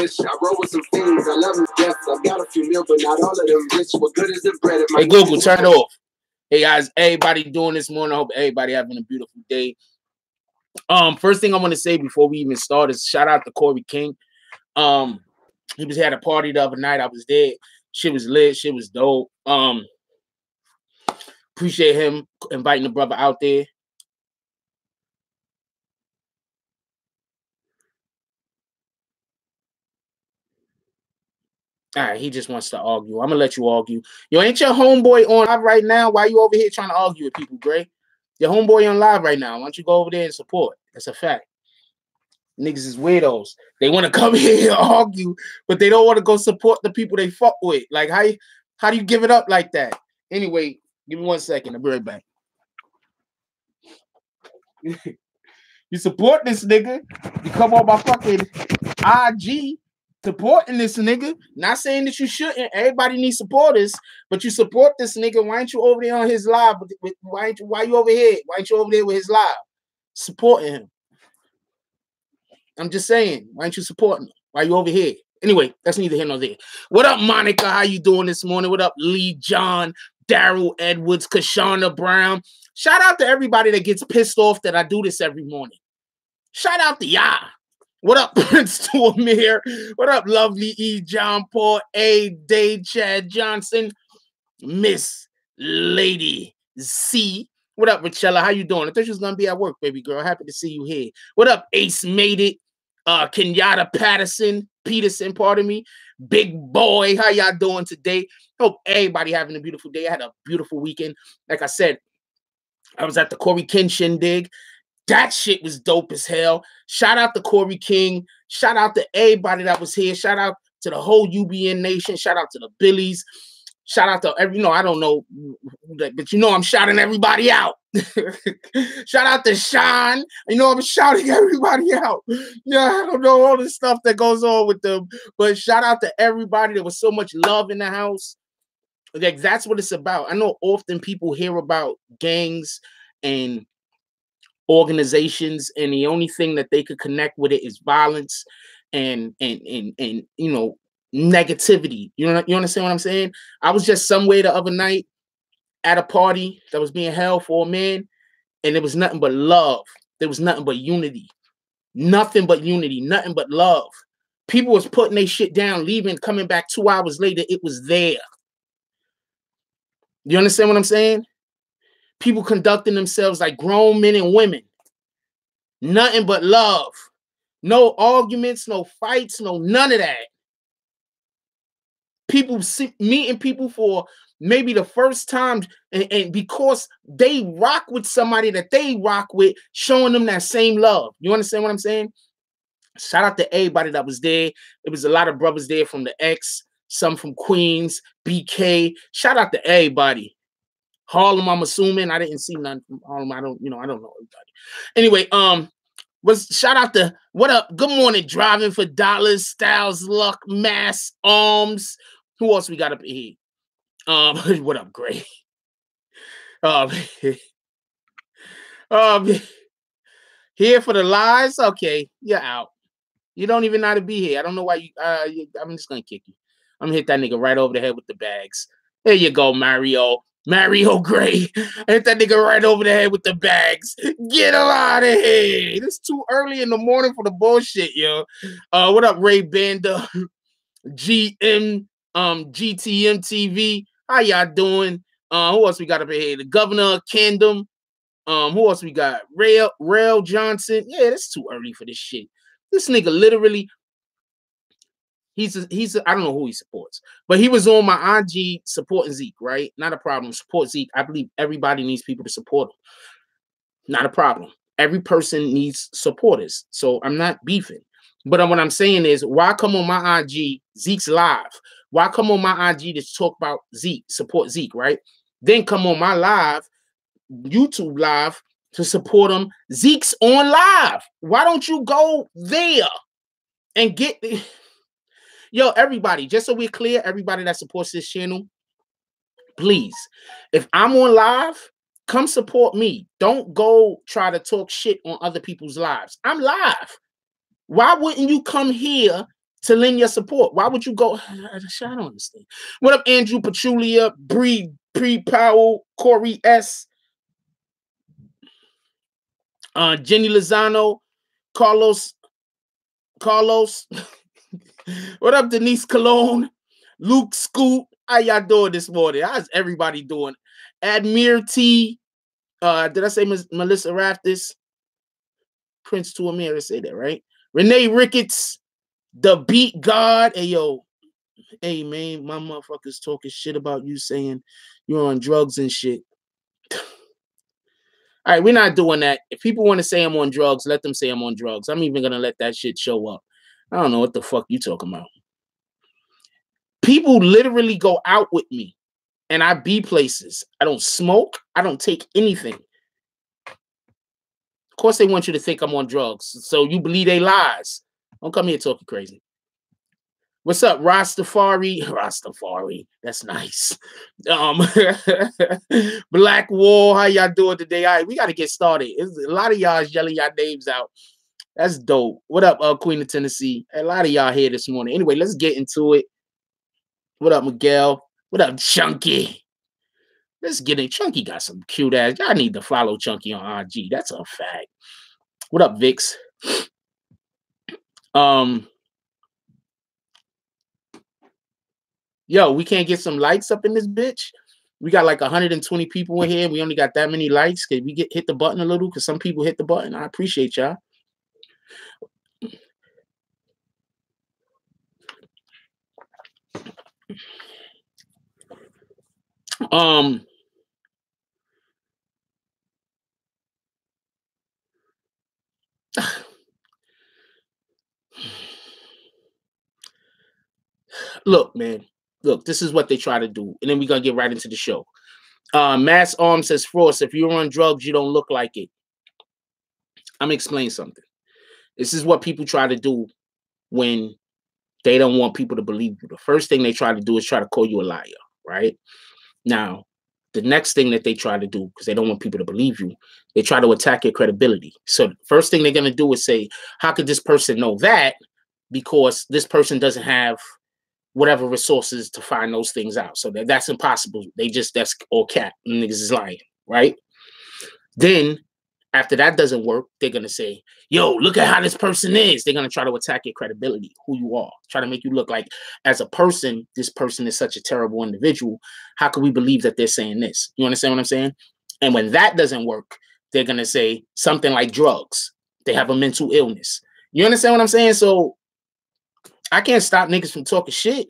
wish. I roll with some things. I love them death. I got a few mil, but not all of them rich. What good is the bread? Hey, Google, turn it off. Hey, guys, everybody doing this morning. I hope everybody having a beautiful day. First thing I want to say before we even start is shout out to Corey King. He had a party the other night. I was there. Shit was lit. Shit was dope. Appreciate him inviting the brother out there. All right, he just wants to argue. I'm gonna let you argue. Yo, ain't your homeboy on live right now? Why you over here trying to argue with people, Gray? Your homeboy on live right now. Why don't you go over there and support? That's a fact. Niggas is weirdos. They want to come here and argue, but they don't want to go support the people they fuck with. Like, how do you give it up like that? Anyway, give me 1 second. I'll be right back. You support this nigga. You come on my fucking IG supporting this nigga. Not saying that you shouldn't. Everybody needs supporters, but you support this nigga. Why ain't you over there on his live? Why you over here? Why ain't you over there with his live? Supporting him. I'm just saying, why ain't you supporting him? Why you over here? Anyway, that's neither here nor there. What up, Monica? How you doing this morning? What up, Lee John, Daryl Edwards, Kashana Brown? Shout out to everybody that gets pissed off that I do this every morning. Shout out to y'all. What up, Prince to Amir? What up, Lovely E, John Paul, A, Day, Chad Johnson, Miss Lady C. What up, Richella? How you doing? I thought you was gonna be at work, baby girl. Happy to see you here. What up, Ace Made It? Kenyatta Peterson, pardon me. Big boy, how y'all doing today? Hope everybody having a beautiful day. I had a beautiful weekend. Like I said, I was at the Corey King shindig. That shit was dope as hell. Shout out to Corey King. Shout out to everybody that was here. Shout out to the whole UBN Nation. Shout out to the Billies. Shout out to every, I don't know, but I'm shouting everybody out. Shout out to Sean. I'm shouting everybody out. Yeah, I don't know all the stuff that goes on with them, but shout out to everybody. There was so much love in the house. Like, that's what it's about. I know often people hear about gangs and organizations, and the only thing that they could connect with it is violence and negativity. You understand what I'm saying? I was just somewhere the other night at a party that was being held for a man, and there was nothing but love. There was nothing but unity. Nothing but unity, nothing but love. People was putting their shit down, leaving, coming back 2 hours later, it was there. You understand what I'm saying? People conducting themselves like grown men and women. Nothing but love. No arguments, no fights, no none of that. People meeting people for maybe the first time, and because they rock with somebody that they rock with, showing them that same love. You understand what I'm saying? Shout out to everybody that was there. There was a lot of brothers there from the X, some from Queens, BK. Shout out to everybody. Harlem, I'm assuming. I didn't see none from Harlem. I don't know everybody. Anyway, shout out to what up? Good morning, driving for dollars, Styles, Luck, Mass, Arms. Who else we got up here? What up, Gray? Here for the lies. Okay, you're out. You don't even know how to be here. I don't know why you. I'm just gonna kick you. I'm gonna hit that nigga right over the head with the bags. There you go, Mario Gray. I hit that nigga right over the head with the bags. Get him out of here. It's too early in the morning for the bullshit, yo. What up, Ray Banda? GTM TV. How y'all doing? Who else we got up here? The Governor of Kingdom. Who else we got? Rail Johnson. Yeah, it's too early for this shit. This nigga literally, he's I don't know who he supports, but he was on my IG supporting Zeke, right? Not a problem. Support Zeke. I believe everybody needs people to support him. Not a problem. Every person needs supporters. So I'm not beefing. But what I'm saying is, why come on my IG, Zeke's live? Why come on my IG to talk about Zeke, support Zeke, right? Then come on my live, YouTube live, to support him. Zeke's on live. Why don't you go there and get... Yo, everybody, just so we're clear, everybody that supports this channel, please, if I'm on live, come support me. Don't go try to talk shit on other people's lives. I'm live. Why wouldn't you come here to lend your support. Why would you go? I don't understand. What up, Andrew Pachulia, Bree Powell, Corey S, Jenny Lozano, Carlos. What up, Denise Cologne, Luke Scoot? How y'all doing this morning? How's everybody doing? Admir T. Did I say Melissa Raftis? Prince to Amir, say that right? Renee Ricketts, the Beat God. Hey yo, hey man, my motherfuckers talking shit about you, saying you're on drugs and shit. All right, we're not doing that. If people want to say I'm on drugs, let them say I'm on drugs. I'm even gonna let that shit show up. I don't know what the fuck you talking about. People literally go out with me and I be places. I don't smoke. I don't take anything. Of course, they want you to think I'm on drugs. So you believe they lies. Don't come here talking crazy. What's up, Rastafari? Rastafari. That's nice. Black Wall. How y'all doing today? All right, we got to get started. A lot of y'all is yelling y'all names out. That's dope. What up, Queen of Tennessee? A lot of y'all here this morning. Anyway, let's get into it. What up, Miguel? What up, Chunky? Let's get it. Chunky got some cute ass. Y'all need to follow Chunky on IG. That's a fact. What up, Vix? Yo, we can't get some likes up in this bitch. We got like 120 people in here. We only got that many likes. Can we hit the button a little? Because some people hit the button. I appreciate y'all. Look, man. Look, this is what they try to do. And then we're going to get right into the show. Mass Arm says, Frost, if you're on drugs, you don't look like it. I'm going to explain something. This is what people try to do when they don't want people to believe you. The first thing they try to do is try to call you a liar, right? Now, the next thing that they try to do, because they don't want people to believe you, they try to attack your credibility. So the first thing they're going to do is say, how could this person know that? Because this person doesn't have whatever resources to find those things out. So that's impossible. That's all cat. Niggas is lying, right? Then, after that doesn't work, they're going to say, yo, look at how this person is. They're going to try to attack your credibility, who you are, try to make you look like, as a person, this person is such a terrible individual. How can we believe that they're saying this? You understand what I'm saying? And when that doesn't work, they're going to say something like drugs. They have a mental illness. You understand what I'm saying? So I can't stop niggas from talking shit.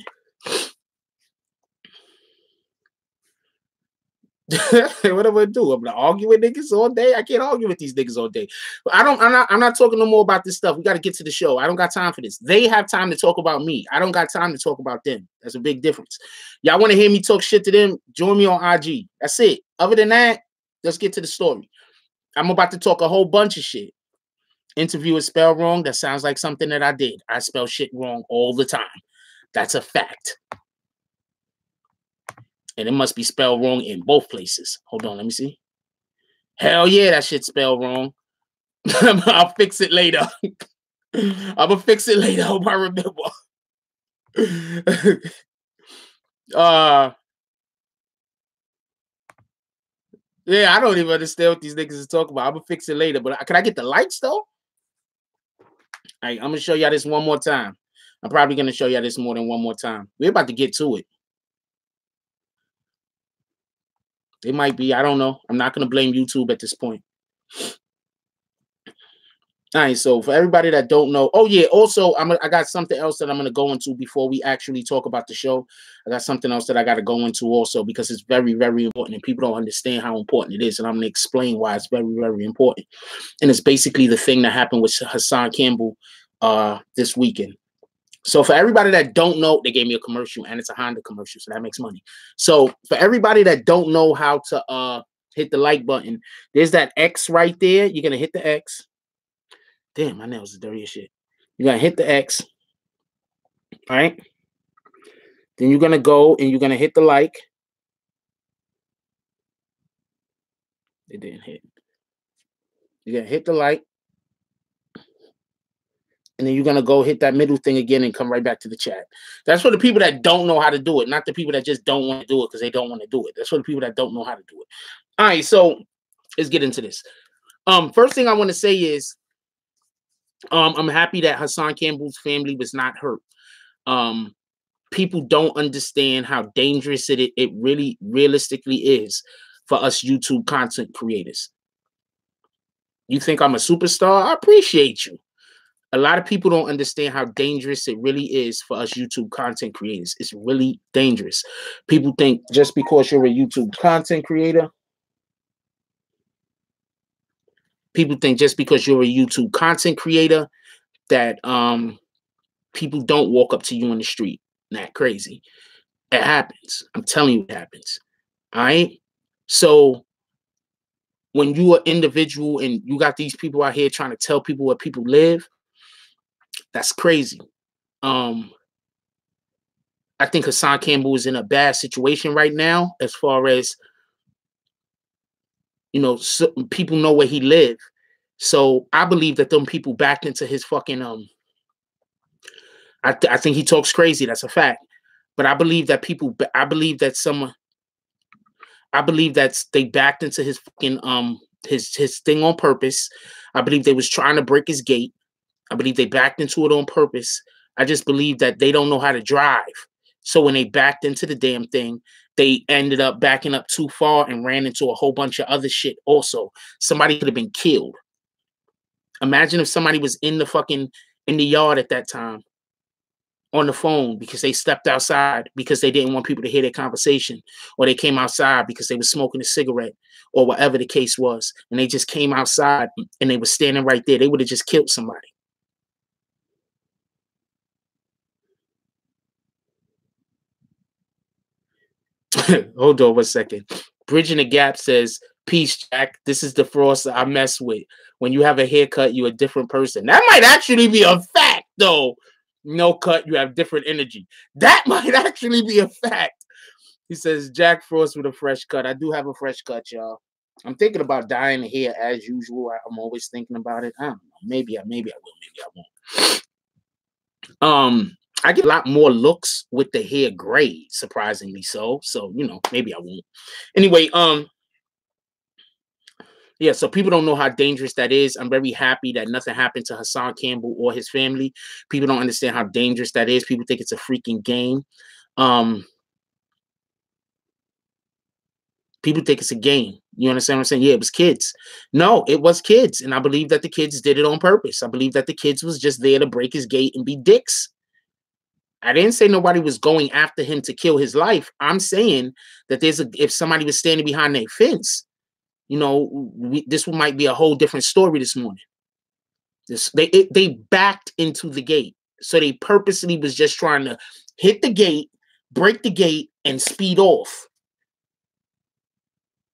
What am I do? I'm gonna argue with niggas all day. I can't argue with these niggas all day. I'm not talking no more about this stuff. We got to get to the show. I don't got time for this. They have time to talk about me. I don't got time to talk about them. That's a big difference. Y'all want to hear me talk shit to them? Join me on IG. That's it. Other than that, let's get to the story. I'm about to talk a whole bunch of shit. Interview is spelled wrong. That sounds like something that I did. I spell shit wrong all the time. That's a fact. And it must be spelled wrong in both places. Hold on, let me see. Hell yeah, that shit's spelled wrong. I'll fix it later. I'm gonna fix it later. I hope I remember. Yeah, I don't even understand what these niggas is talking about. I'm gonna fix it later, but can I get the lights though? All right, I'm gonna show y'all this one more time. I'm probably gonna show y'all this more than one more time. We're about to get to it. It might be, I don't know. I'm not gonna blame YouTube at this point. All right, so for everybody that don't know, oh yeah, also I got something else that I'm gonna go into before we actually talk about the show. I got something else that I gotta go into also because it's very, very important and people don't understand how important it is, and I'm gonna explain why it's very, very important. And it's basically the thing that happened with Hassan Campbell this weekend. So for everybody that don't know, they gave me a commercial and it's a Honda commercial, so that makes money. So for everybody that don't know how to hit the like button, there's that X right there. You're gonna hit the X. Damn, my nails are dirty as shit. You're gonna hit the X. All right. Then you're gonna go and you're gonna hit the like. It didn't hit. You're gonna hit the like. And then you're going to go hit that middle thing again and come right back to the chat. That's for the people that don't know how to do it, not the people that just don't want to do it because they don't want to do it. That's for the people that don't know how to do it. All right, so let's get into this. First thing I want to say is I'm happy that Hassan Campbell's family was not hurt. People don't understand how dangerous it really realistically is for us YouTube content creators. You think I'm a superstar? I appreciate you. A lot of people don't understand how dangerous it really is for us YouTube content creators. It's really dangerous. People think just because you're a YouTube content creator, that people don't walk up to you in the street. Not crazy. It happens. I'm telling you it happens. All right? So when you are individual and you got these people out here trying to tell people where people live, that's crazy. I think Hassan Campbell is in a bad situation right now as far as, you know, so people know where he lives. So I believe that them people backed into his fucking, I think he talks crazy. That's a fact. But I believe that they backed into his fucking, his thing on purpose. I believe they was trying to break his gate. I believe they backed into it on purpose. I just believe that they don't know how to drive. So when they backed into the damn thing, they ended up backing up too far and ran into a whole bunch of other shit also. Somebody could have been killed. Imagine if somebody was in the yard at that time on the phone because they stepped outside because they didn't want people to hear their conversation, or they came outside because they were smoking a cigarette or whatever the case was, and they just came outside and they were standing right there. They would have just killed somebody. Hold on 1 second. Bridging the Gap says, "Peace, Jack. This is the Frost I mess with. When you have a haircut, you're a different person." That might actually be a fact, though. No cut, you have different energy. That might actually be a fact. He says, "Jack Frost with a fresh cut." I do have a fresh cut, y'all. I'm thinking about dyeing the hair as usual. I'm always thinking about it. I don't know. Maybe I will. Maybe I won't. I get a lot more looks with the hair gray, surprisingly so. So, you know, maybe I won't. Anyway, yeah, so people don't know how dangerous that is. I'm very happy that nothing happened to Hassan Campbell or his family. People don't understand how dangerous that is. People think it's a freaking game. People think it's a game. You understand what I'm saying? Yeah, it was kids. No, it was kids. And I believe that the kids did it on purpose. I believe that the kids was just there to break his gate and be dicks. I didn't say nobody was going after him to kill his life. I'm saying that if somebody was standing behind their fence, you know, this might be a whole different story this morning. They backed into the gate. So they purposely was just trying to hit the gate, break the gate, and speed off.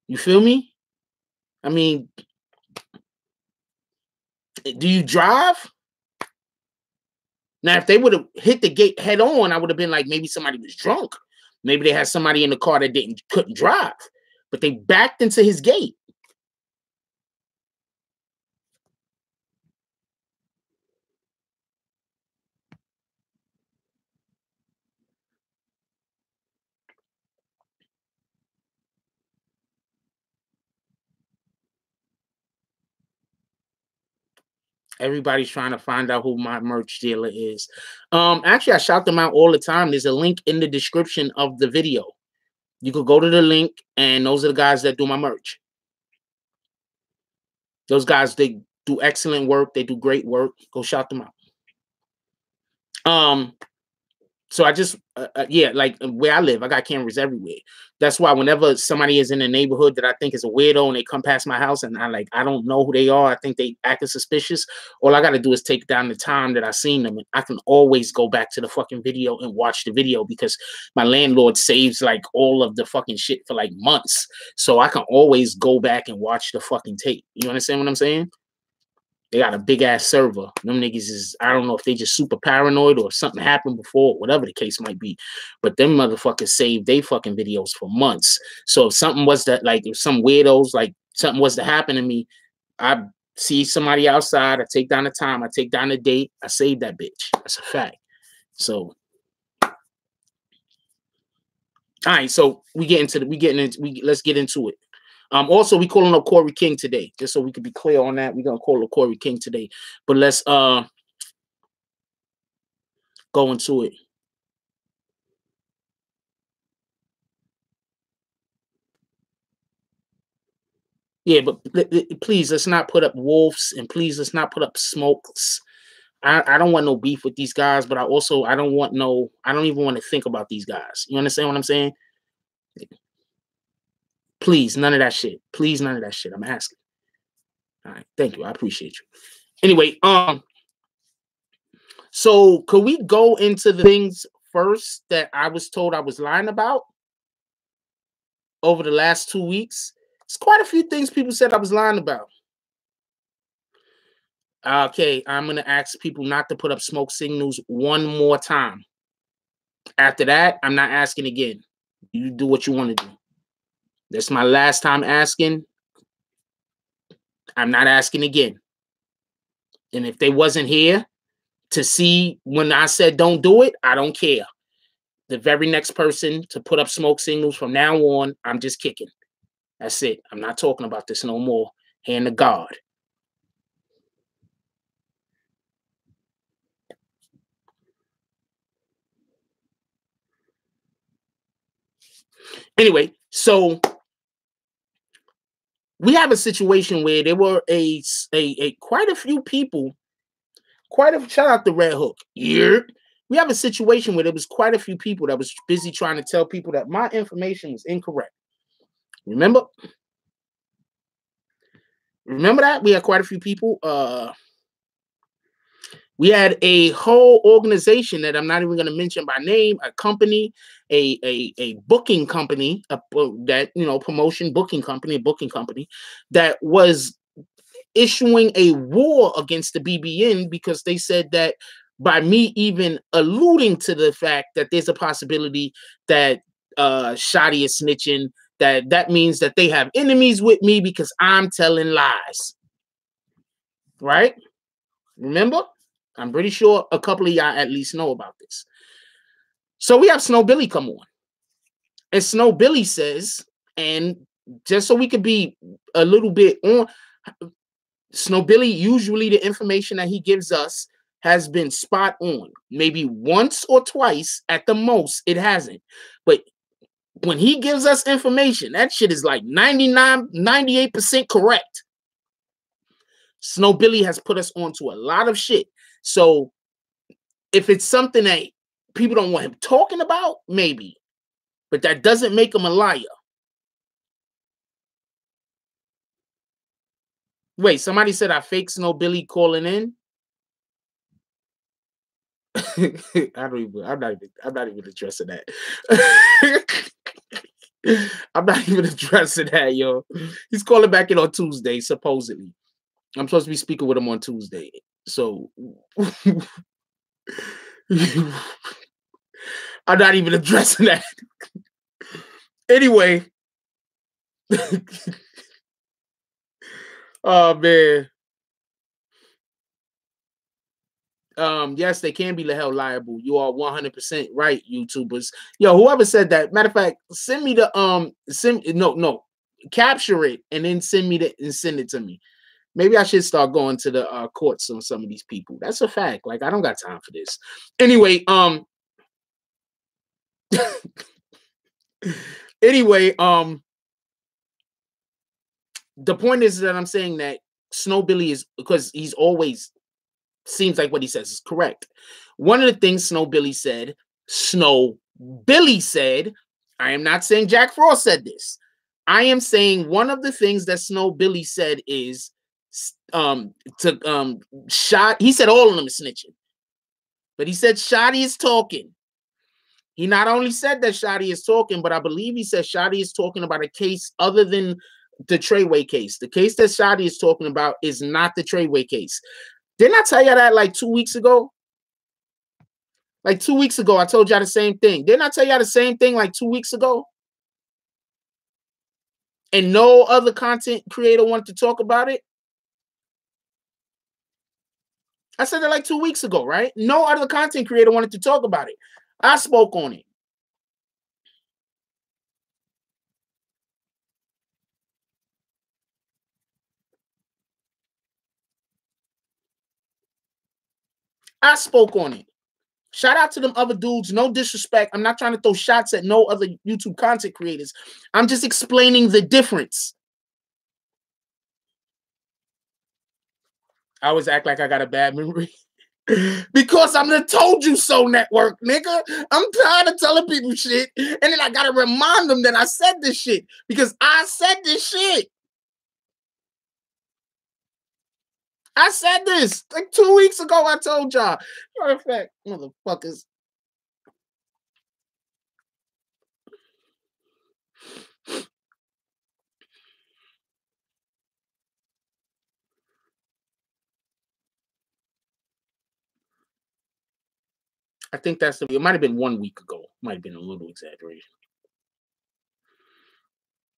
You feel me? I mean, do you drive? Now, if they would have hit the gate head on, I would have been like, maybe somebody was drunk. Maybe they had somebody in the car that couldn't drive. But they backed into his gate. Everybody's trying to find out who my merch dealer is. Actually, I shout them out all the time. There's a link in the description of the video. You could go to the link, and those are the guys that do my merch. Those guys, they do excellent work. They do great work. Go shout them out. So I just, yeah, like where I live, I got cameras everywhere. That's why whenever somebody is in a neighborhood that I think is a weirdo and they come past my house and I don't know who they are, I think they acting suspicious, all I got to do is take down the time that I seen them, and I can always go back to the fucking video and watch the video because my landlord saves like all of the fucking shit for like months. So I can always go back and watch the fucking tape. You understand what I'm saying? They got a big ass server. Them niggas is, I don't know if they just super paranoid or something happened before, whatever the case might be. But them motherfuckers saved they fucking videos for months. So if something was that, like, if some weirdos, like something was to happen to me, see somebody outside, I take down the time, I take down the date, I save that bitch. That's a fact. So, all right, so let's get into it. Also, we calling up Corey King today, just so we could be clear on that. We're gonna call up Corey King today, but let's go into it. Yeah, but please let's not put up wolves, and please let's not put up smokes. I don't want no beef with these guys, but I don't even want to think about these guys. You understand what I'm saying? Please, none of that shit. Please, none of that shit. I'm asking. All right, thank you. I appreciate you. Anyway, so could we go into the things first that I was told I was lying about over the last 2 weeks? It's quite a few things people said I was lying about. Okay, I'm going to ask people not to put up smoke signals one more time. After that, I'm not asking again. You do what you want to do. That's my last time asking. I'm not asking again. And if they wasn't here to see when I said don't do it, I don't care. The very next person to put up smoke signals from now on, I'm just kicking. That's it. I'm not talking about this no more. Hand to God. Anyway, so we have a situation where there were quite a few people, shout out to Red Hook. Yeah. We have a situation where there was quite a few people that was busy trying to tell people that my information was incorrect. Remember that? We had quite a few people. We had a whole organization that I'm not even going to mention by name, a company, a booking company, promotion booking company, that was issuing a war against the BBN because they said that by me even alluding to the fact that there's a possibility that Shotti is snitching, that means that they have enemies with me because I'm telling lies. Right? Remember? I'm pretty sure a couple of y'all at least know about this. So we have Snow Billy come on. And Snow Billy says, and just so we could be a little bit on, Snow Billy, usually the information that he gives us has been spot on. Maybe once or twice at the most, it hasn't. But when he gives us information, that shit is like 99, 98% correct. Snow Billy has put us onto a lot of shit. So if it's something that people don't want him talking about, maybe. But that doesn't make him a liar. Wait, somebody said I fake Snow Billy calling in. I'm not even addressing that. I'm not even addressing that, yo. He's calling back in on Tuesday, supposedly. I'm supposed to be speaking with him on Tuesday. So I'm not even addressing that. Anyway. Oh man. Yes, they can be held liable. You are 100% right, YouTubers. Yo, whoever said that. Matter of fact, send me the capture it and then send it to me. Maybe I should start going to the courts on some of these people. That's a fact. Like, I don't got time for this. Anyway, the point is that I'm saying that Snow Billy is, because he's always seems like what he says is correct. One of the things Snow Billy said, I am not saying Jack Frost said this. I am saying one of the things that Snow Billy said is he said all of them is snitching. But he said Shotti is talking. He not only said that Shotti is talking, but I believe he said Shotti is talking about a case other than the Treyway case. The case that Shotti is talking about is not the Treyway case. Didn't I tell you that like 2 weeks ago? Like 2 weeks ago, I told y'all the same thing. Didn't I tell y'all the same thing like 2 weeks ago? And no other content creator wanted to talk about it? I said it like 2 weeks ago, right? No other content creator wanted to talk about it. I spoke on it. I spoke on it. Shout out to them other dudes. No disrespect. I'm not trying to throw shots at no other YouTube content creators. I'm just explaining the difference. I always act like I got a bad memory. Because I'm the told you so network, nigga. I'm tired of telling people shit. And then I gotta remind them that I said this shit. Because I said this shit. I said this like 2 weeks ago. I told y'all. Matter of fact, motherfuckers. I think that's it might have been 1 week ago. Might have been a little exaggeration.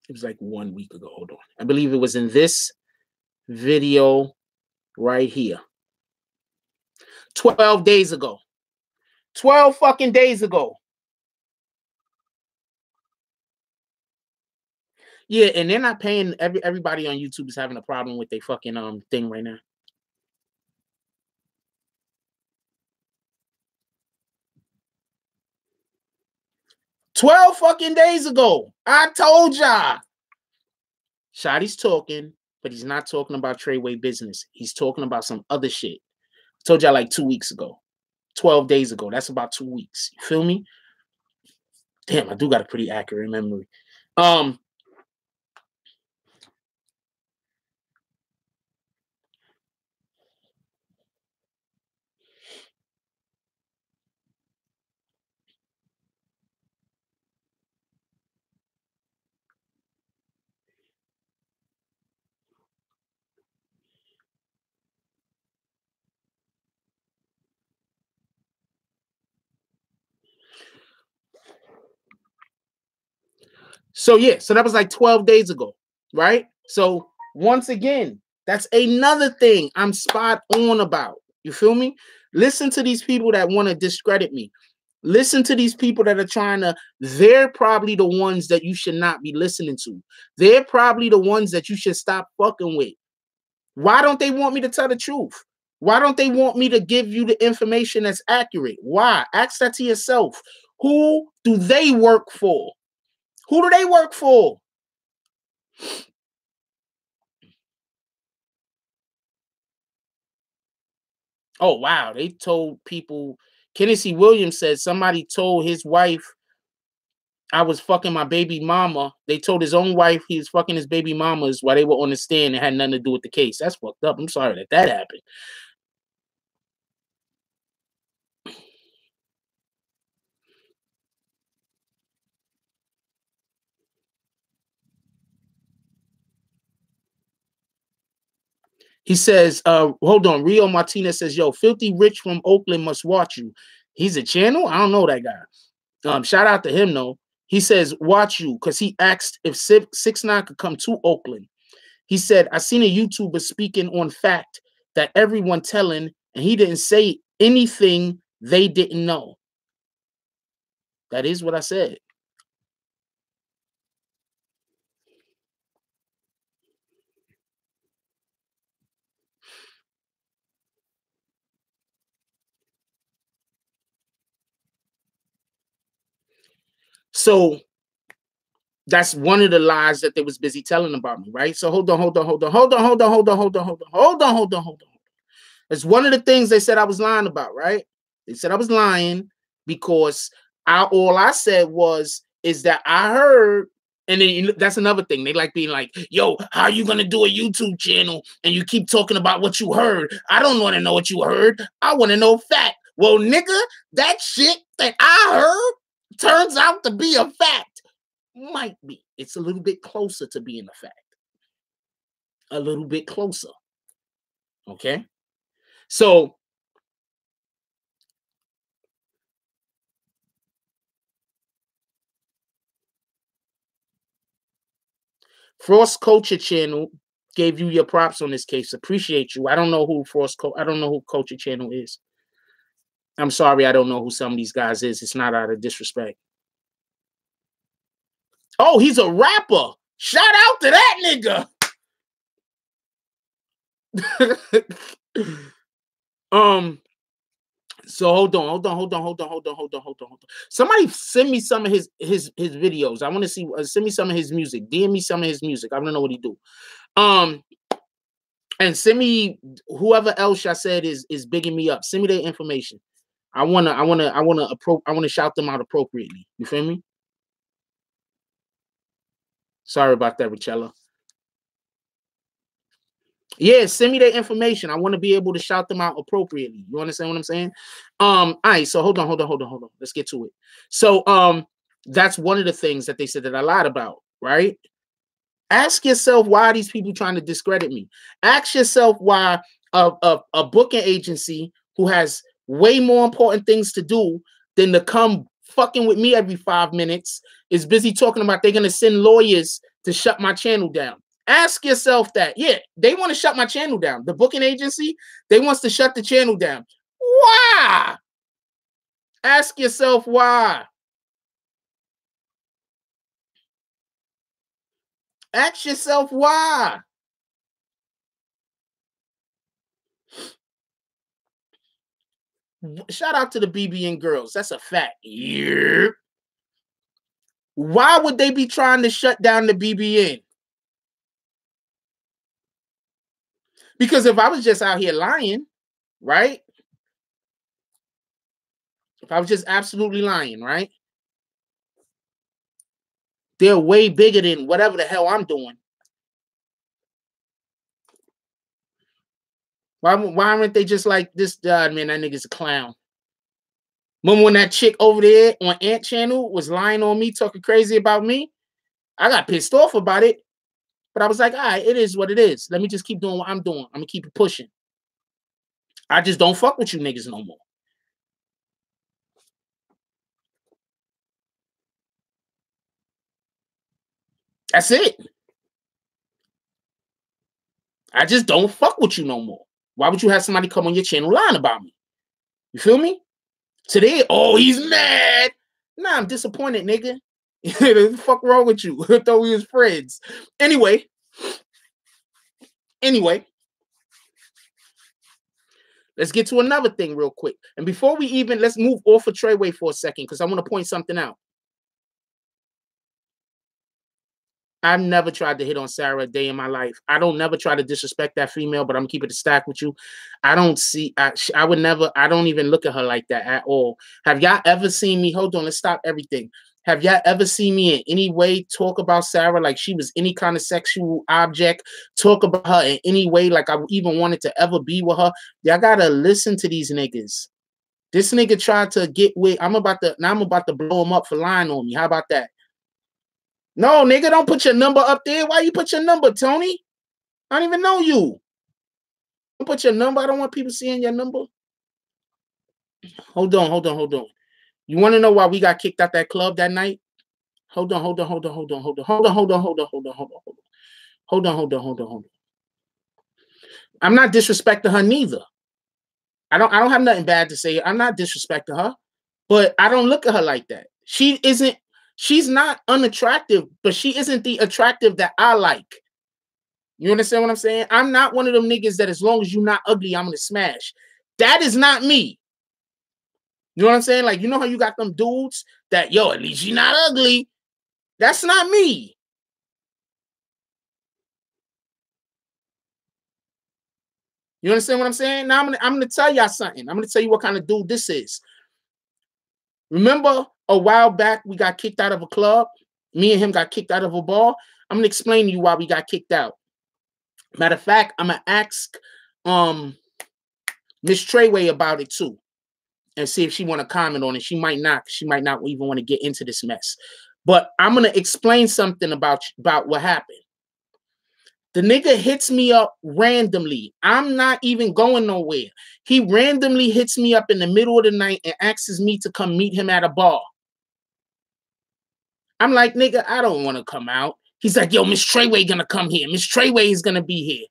It was like 1 week ago. Hold on. I believe it was in this video right here. 12 days ago. 12 fucking days ago. Yeah, and they're not paying. Everybody on YouTube is having a problem with their fucking thing right now. "12 fucking days ago. I told y'all." Shotty's talking, but he's not talking about Treyway business. He's talking about some other shit. I told y'all like 2 weeks ago. 12 days ago. That's about 2 weeks. You feel me? Damn, I do got a pretty accurate memory. So yeah, so that was like 12 days ago, right? So once again, that's another thing I'm spot on about. You feel me? Listen to these people that want to discredit me. Listen to these people that are trying to, they're probably the ones that you should not be listening to. They're probably the ones that you should stop fucking with. Why don't they want me to tell the truth? Why don't they want me to give you the information that's accurate? Why? Ask that to yourself. Who do they work for? Who do they work for? Oh, wow. They told people, Tennessee Williams said somebody told his wife I was fucking my baby mama. They told his own wife he was fucking his baby mamas while they were on the stand. It had nothing to do with the case. That's fucked up. I'm sorry that happened. He says, hold on. Rio Martinez says, yo, Filthy Rich from Oakland must watch you. He's a channel? I don't know that guy. Shout out to him, though. He says, watch you, because he asked if 6ix9ine could come to Oakland. He said, I seen a YouTuber speaking on fact that everyone telling, and he didn't say anything they didn't know. That is what I said. So that's one of the lies that they was busy telling about me, right? So hold on. It's one of the things they said I was lying about, right? They said I was lying because all I said is that I heard, and then that's another thing. They like being like, yo, how are you gonna do a YouTube channel and you keep talking about what you heard? I don't want to know what you heard. I want to know fact. Well, nigga, that shit that I heard turns out to be a fact. Might be. It's a little bit closer to being a fact. A little bit closer. Okay? So Frost Culture Channel Gave you your props on this case. Appreciate you. I don't know who I don't know who Culture Channel is. I'm sorry, I don't know who some of these guys is. It's not out of disrespect. Oh, he's a rapper. Shout out to that nigga. So hold on. Somebody send me some of his videos. I want to see. Send me some of his music. DM me some of his music. I want to know what he do. And send me whoever else I said is bigging me up. Send me their information. I wanna shout them out appropriately. You feel me? Sorry about that, Richella. Yeah, send me their information. I want to be able to shout them out appropriately. You understand what I'm saying? All right, so hold on. Let's get to it. So that's one of the things that they said that I lied about, right? Ask yourself why are these people trying to discredit me? Ask yourself why a booking agency who has way more important things to do than to come fucking with me every 5 minutes is busy talking about they're gonna send lawyers to shut my channel down. Ask yourself that. Yeah, they want to shut my channel down. The booking agency, they wants to shut the channel down. Why? Ask yourself why. Ask yourself why. Shout out to the BBN girls. That's a fact. Yeah. Why would they be trying to shut down the BBN? Because if I was just out here lying, right? If I was just absolutely lying, right? They're way bigger than whatever the hell I'm doing. Why aren't they just like this? Man, that nigga's a clown. Remember when that chick over there on Ant Channel was lying on me, talking crazy about me? I got pissed off about it. But I was like, all right, it is what it is. Let me just keep doing what I'm doing. I'm going to keep it pushing. I just don't fuck with you niggas no more. That's it. I just don't fuck with you no more. Why would you have somebody come on your channel lying about me? You feel me? Today, oh, he's mad. Nah, I'm disappointed, nigga. What the fuck wrong with you? I thought we was friends. Anyway, let's get to another thing real quick. And before we even, let's move off of Treyway for a second because I want to point something out. I've never tried to hit on Sarah a day in my life. I don't never try to disrespect that female, but I'm keeping it stacked with you. I don't even look at her like that at all. Have y'all ever seen me? Hold on, let's stop everything. Have y'all ever seen me in any way talk about Sarah like she was any kind of sexual object? Talk about her in any way like I even wanted to ever be with her? Y'all gotta listen to these niggas. This nigga tried to get with. I'm about to blow him up for lying on me. How about that? No, nigga, don't put your number up there. Why you put your number, Tony? I don't even know you. Don't put your number. I don't want people seeing your number. Hold on. You want to know why we got kicked out that club that night? Hold on. I'm not disrespecting her neither. I don't have nothing bad to say. I'm not disrespecting her, but I don't look at her like that. She's not unattractive, but she isn't the attractive that I like. You understand what I'm saying? I'm not one of them niggas that as long as you're not ugly, I'm going to smash. That is not me. You know what I'm saying? Like, you know how you got them dudes that, yo, at least you're not ugly. That's not me. You understand what I'm saying? Now I'm gonna tell y'all something. I'm going to tell you what kind of dude this is. Remember a while back, we got kicked out of a club. Me and him got kicked out of a bar. I'm going to explain to you why we got kicked out. Matter of fact, I'm going to ask Miss Treyway about it too and see if she want to comment on it. She might not. She might not even want to get into this mess. But I'm going to explain something about what happened. The nigga hits me up randomly. I'm not even going nowhere. He randomly hits me up in the middle of the night and asks me to come meet him at a bar. I'm like, nigga, I don't want to come out. He's like, yo, Miss Treyway gonna come here. Miss Treyway is gonna be here.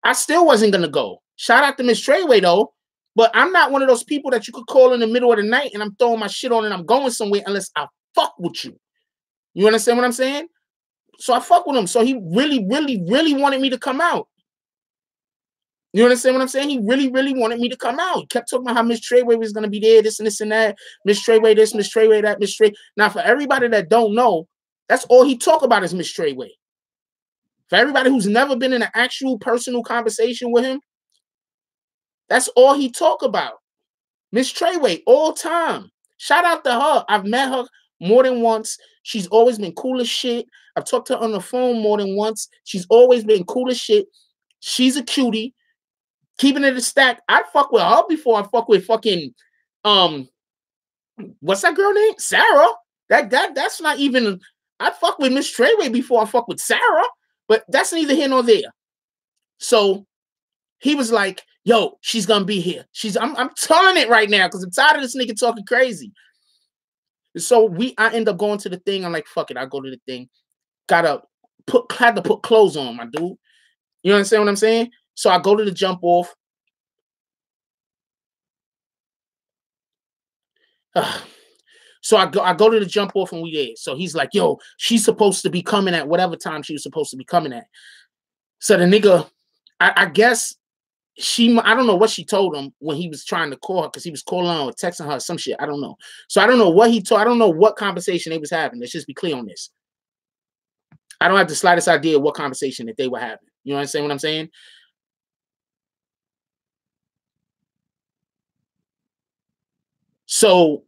I still wasn't gonna go. Shout out to Miss Treyway though. But I'm not one of those people that you could call in the middle of the night and I'm throwing my shit on and I'm going somewhere unless I fuck with you. You understand what I'm saying? So I fuck with him. So he really, really, really wanted me to come out. You understand what I'm saying? He really, really wanted me to come out. He kept talking about how Miss Treyway was going to be there, this and this and that. Miss Treyway this, Miss Treyway that, Miss Treyway. Now, for everybody that don't know, that's all he talk about is Miss Treyway. For everybody who's never been in an actual personal conversation with him, that's all he talk about. Miss Treyway, all time. Shout out to her. I've met her more than once. She's always been cool as shit. I've talked to her on the phone more than once. She's always been cool as shit. She's a cutie. Keeping it a stack. I'd fuck with her before I fuck with fucking what's that girl name? Sarah. That's not even. I'd fuck with Miss Treyway before I fuck with Sarah. But that's neither here nor there. So he was like, yo, she's gonna be here. I'm telling it right now because I'm tired of this nigga talking crazy. So I end up going to the thing. I'm like, fuck it, I'll go to the thing. Had to put clothes on, my dude. You understand what I'm saying? So I go to the jump off. So I go to the jump off and we there. So he's like, yo, she's supposed to be coming at whatever time she was supposed to be coming at. So the nigga, I guess I don't know what she told him when he was trying to call her because he was calling her or texting her some shit. I don't know. So I don't know what he told. I don't know what conversation they was having. Let's just be clear on this. I don't have the slightest idea what conversation that they were having. You understand what I'm saying? So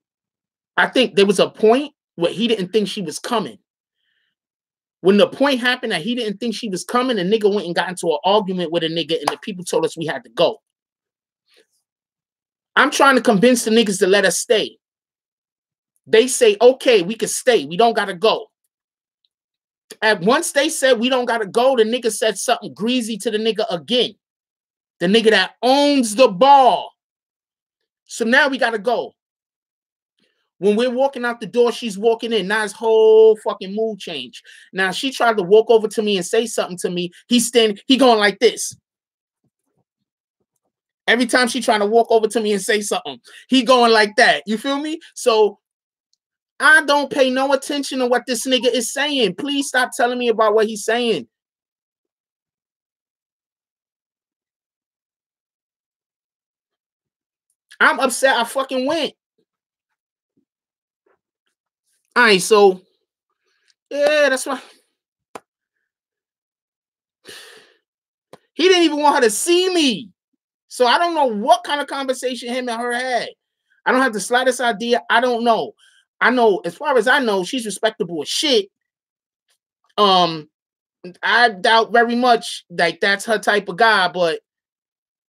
I think there was a point where he didn't think she was coming. When the point happened that he didn't think she was coming, a nigga went and got into an argument with a nigga and the people told us we had to go. I'm trying to convince the niggas to let us stay. They say, okay, we can stay. We don't got to go. And once they said we don't got to go, the nigga said something greasy to the nigga again. The nigga that owns the bar. So now we got to go. When we're walking out the door, she's walking in. Now his whole fucking mood change. Now she tried to walk over to me and say something to me. He going like this. Every time she trying to walk over to me and say something, he going like that. You feel me? So I don't pay no attention to what this nigga is saying. Please stop telling me about what he's saying. I'm upset I fucking went. All right, so yeah, that's why. He didn't even want her to see me. So I don't know what kind of conversation him and her had. I don't have the slightest idea. I don't know. I know, as far as I know, she's respectable as shit. I doubt very much like that's her type of guy, but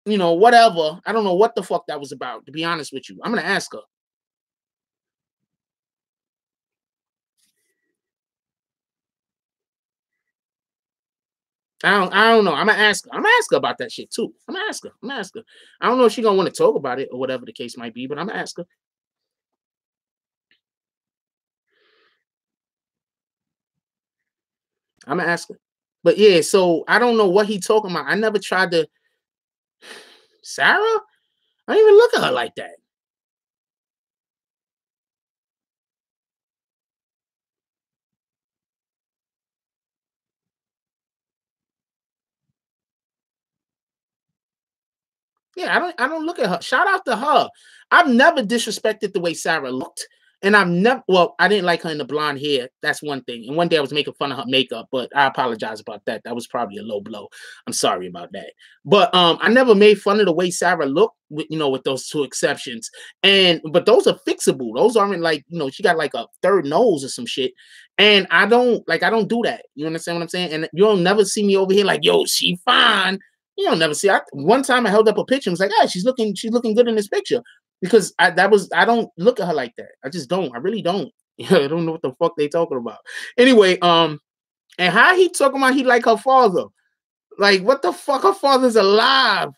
you know, whatever. I don't know what the fuck that was about, to be honest with you. I'm gonna ask her. I don't know. I'm gonna ask her. I'm gonna ask her about that shit too. I'm gonna ask her. I don't know if she's gonna want to talk about it or whatever the case might be, but I'm gonna ask her. I'm gonna ask her. But yeah, so I don't know what he talking about. I never tried to. Sarah? I don't even look at her like that. Yeah, I don't look at her. Shout out to her. I've never disrespected the way Sarah looked. And I didn't like her in the blonde hair. That's one thing. And one day I was making fun of her makeup, but I apologize about that. That was probably a low blow. I'm sorry about that. But I never made fun of the way Sarah looked, with those two exceptions. But those are fixable. Those aren't like, she got like a third nose or some shit. And I don't do that. You understand what I'm saying? And you'll never see me over here like, yo, she fine. You don't never see. One time I held up a picture and was like, "Hey, she's looking good in this picture," because I don't look at her like that. I just don't. I really don't. I don't know what the fuck they talking about. Anyway, and how he talking about he like her father? Like, what the fuck? Her father's alive.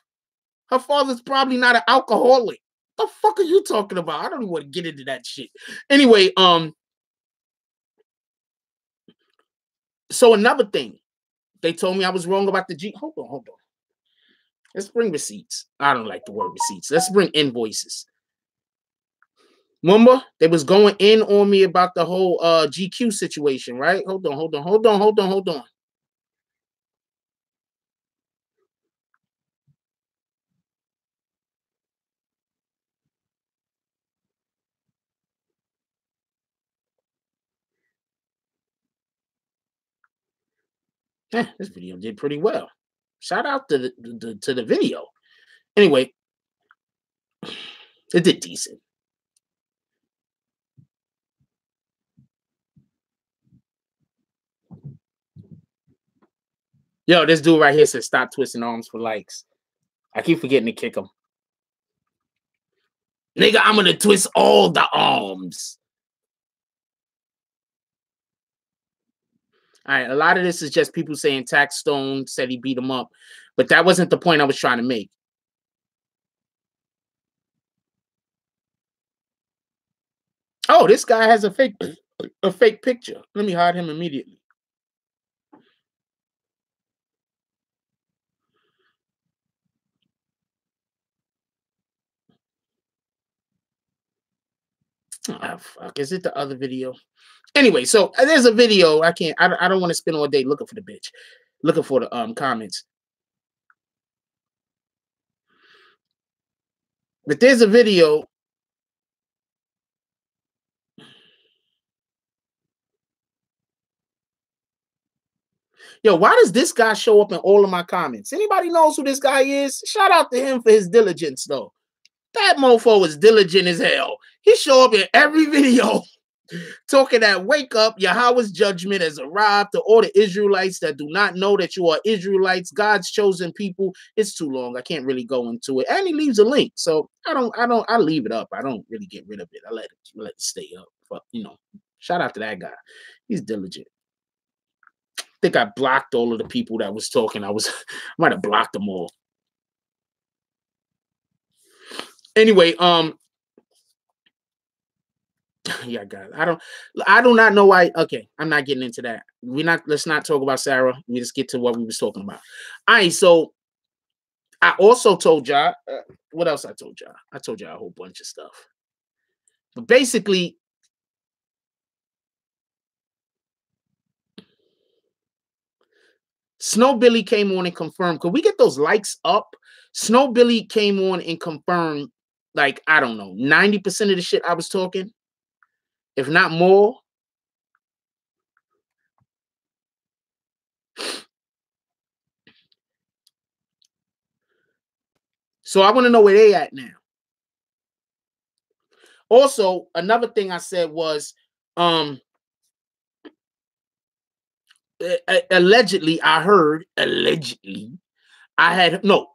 Her father's probably not an alcoholic. What the fuck are you talking about? I don't even want to get into that shit. Anyway, So another thing, they told me I was wrong about the G. Hold on, hold on. Let's bring receipts. I don't like the word receipts. Let's bring invoices. Remember, they was going in on me about the whole GQ situation, right? Hold on, hold on, hold on, hold on, hold on. This video did pretty well. Shout out to the video. Anyway, it did decent. Yo, this dude right here says stop twisting arms for likes. I keep forgetting to kick him. Nigga, I'm gonna twist all the arms. All right, a lot of this is just people saying Tax Stone said he beat him up, but that wasn't the point I was trying to make. Oh, this guy has a fake picture. Let me hide him immediately. Oh, fuck. Is it the other video? Anyway, so there's a video. I don't want to spend all day looking for the bitch, looking for the comments. But there's a video. Yo, why does this guy show up in all of my comments? Anybody knows who this guy is? Shout out to him for his diligence, though. That mofo is diligent as hell. He show up in every video talking that wake up, Yahweh's judgment has arrived to all the Israelites that do not know that you are Israelites, God's chosen people. It's too long. I can't really go into it. And he leaves a link. So I leave it up. I don't really get rid of it. I let it stay up. But shout out to that guy. He's diligent. I think I blocked all of the people that was talking. I might have blocked them all. Anyway, yeah, guys. I do not know why. Okay, I'm not getting into that. Let's not talk about Sarah. We just get to what we was talking about. All right, so I also told y'all, what else I told y'all? I told y'all a whole bunch of stuff. But basically, Snow Billy came on and confirmed. Could we get those likes up? Snow Billy came on and confirmed, like, I don't know, 90% of the shit I was talking, if not more. So I want to know where they at now. Also, another thing I said was, allegedly, I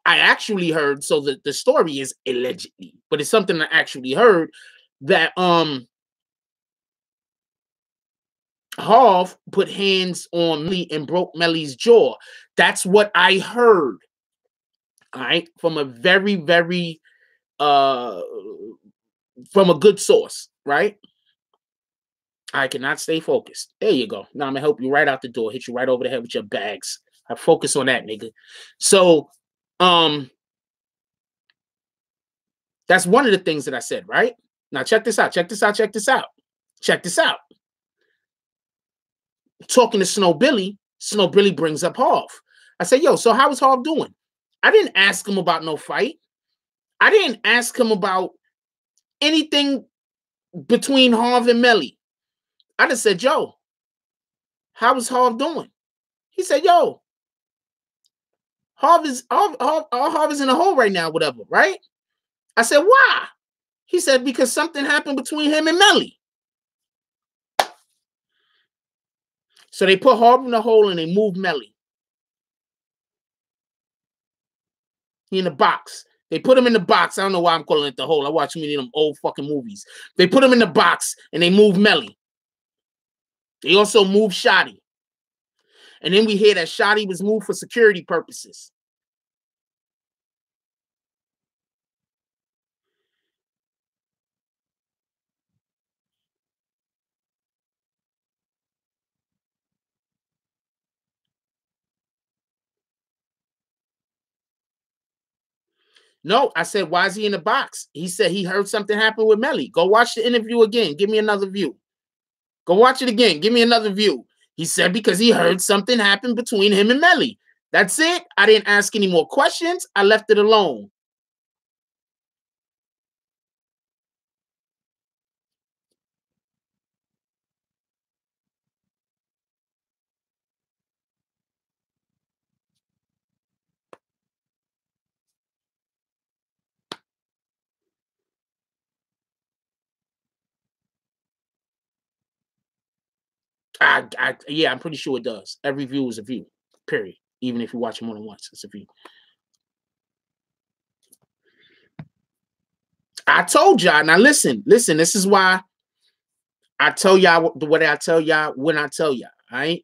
actually heard. So the story is allegedly, but it's something I actually heard that Harv put hands on Melly and broke Melly's jaw. That's what I heard. All right, from a very, very from a good source, right? I cannot stay focused. There you go. Now I'm gonna help you right out the door, hit you right over the head with your bags. I focus on that, nigga. So, that's one of the things that I said, right? Now check this out. Check this out. Check this out. Check this out. Talking to Snow Billy brings up Harv. I said, yo, so how is Harv doing? I didn't ask him about no fight. I didn't ask him about anything between Harv and Melly. I just said, yo, how is Harv doing? He said, yo, Harv is in a hole right now, whatever, right? I said, why? He said, because something happened between him and Melly. So they put Harv in the hole and they moved Melly. He in the box. They put him in the box. I don't know why I'm calling it the hole. I watch many of them old fucking movies. They put him in the box and they moved Melly. They also moved Shotty. And then we hear that Shotty was moved for security purposes. No, I said, why is he in the box? He said he heard something happen with Melly. Go watch the interview again. Give me another view. Go watch it again. Give me another view. He said because he heard something happen between him and Melly. That's it. I didn't ask any more questions. I left it alone. Yeah, I'm pretty sure it does. Every view is a view, period. Even if you watch more than once, it's a view. I told y'all. Now listen. This is why I tell y'all what I tell y'all when I tell y'all. All right.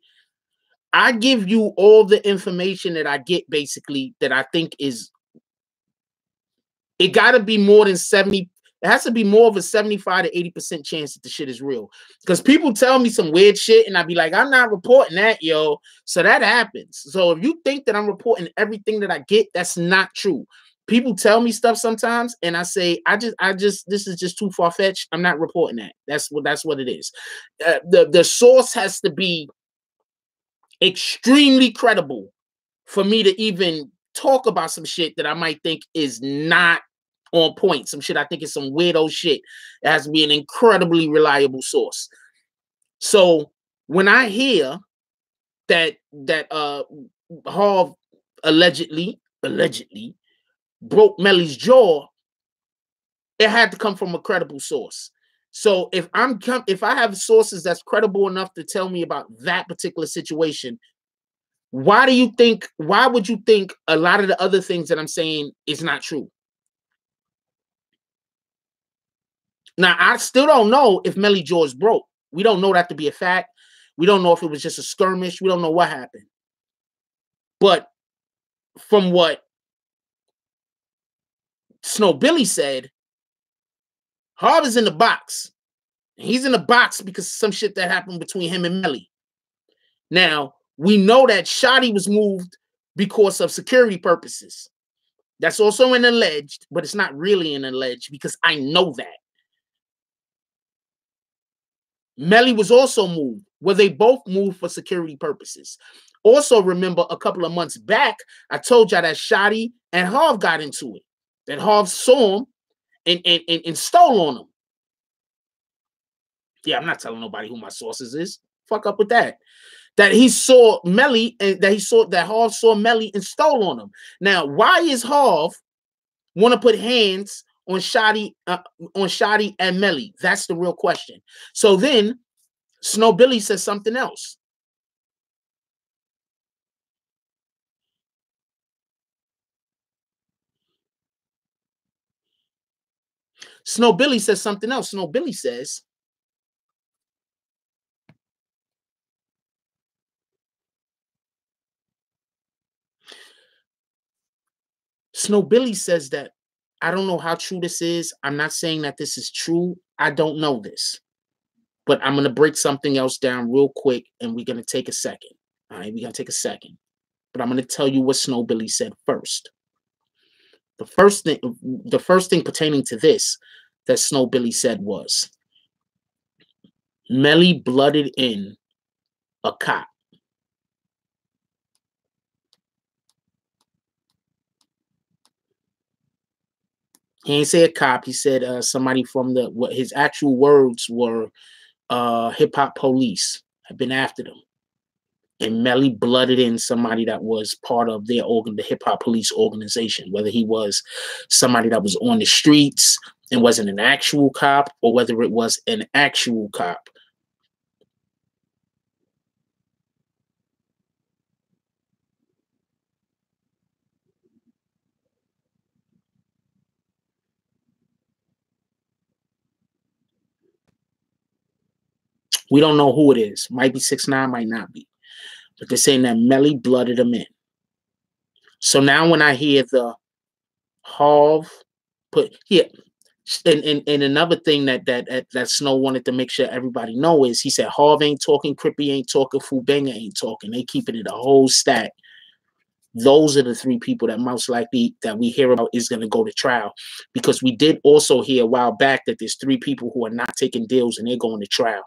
I give you all the information that I get, basically, that I think is. It got to be more than 70. It has to be more of a 75 to 80% chance that the shit is real. Because people tell me some weird shit and I be like, I'm not reporting that, yo. So that happens. So if you think that I'm reporting everything that I get, that's not true. People tell me stuff sometimes and I say, this is just too far-fetched. I'm not reporting that. That's what it is. The source has to be extremely credible for me to even talk about some shit that I might think is not on point. Some shit I think is some weirdo shit. It has to be an incredibly reliable source. So when I hear that Harv allegedly broke Melly's jaw, it had to come from a credible source. So if I have sources that's credible enough to tell me about that particular situation, why would you think a lot of the other things that I'm saying is not true? Now, I still don't know if Melly Jaws broke. We don't know that to be a fact. We don't know if it was just a skirmish. We don't know what happened. But from what Snow Billy said, Harv is in the box. He's in the box because of some shit that happened between him and Melly. Now, we know that Shotty was moved because of security purposes. That's also an alleged, but it's not really an alleged because I know that. Melly was also moved, where they both moved for security purposes. Also, remember a couple of months back, I told y'all that Shotty and Harv got into it. That Harv saw him and stole on him. Yeah, I'm not telling nobody who my sources is. Fuck up with that. That he saw Melly and that Harv saw Melly and stole on him. Now, why is Harv want to put hands on Shotty and Melly? That's the real question. So then Snow Billy says something else. Snow Billy says something else. Snow Billy says, that I don't know how true this is. I'm not saying that this is true. I don't know this. But I'm going to break something else down real quick and we're going to take a second. All right, we're going to take a second. But I'm going to tell you what Snow Billy said first. The first thing pertaining to this that Snow Billy said was, Melly blooded in a cop. He didn't say a cop. He said somebody from what his actual words were, hip hop police have been after them. And Melly blooded in somebody that was part of the hip hop police organization, whether he was somebody that was on the streets and wasn't an actual cop, or whether it was an actual cop. We don't know who it is. Might be 6ix9ine, might not be. But they're saying that Melly blooded him in. So now when I hear the Harv and another thing that Snow wanted to make sure everybody know is, he said Harv ain't talking, Crippy ain't talking, Fubenga ain't talking. They keeping it a whole stack. those are the 3 people that most likely that we hear about is going to go to trial, because we did also hear a while back that there's 3 people who are not taking deals and they're going to trial.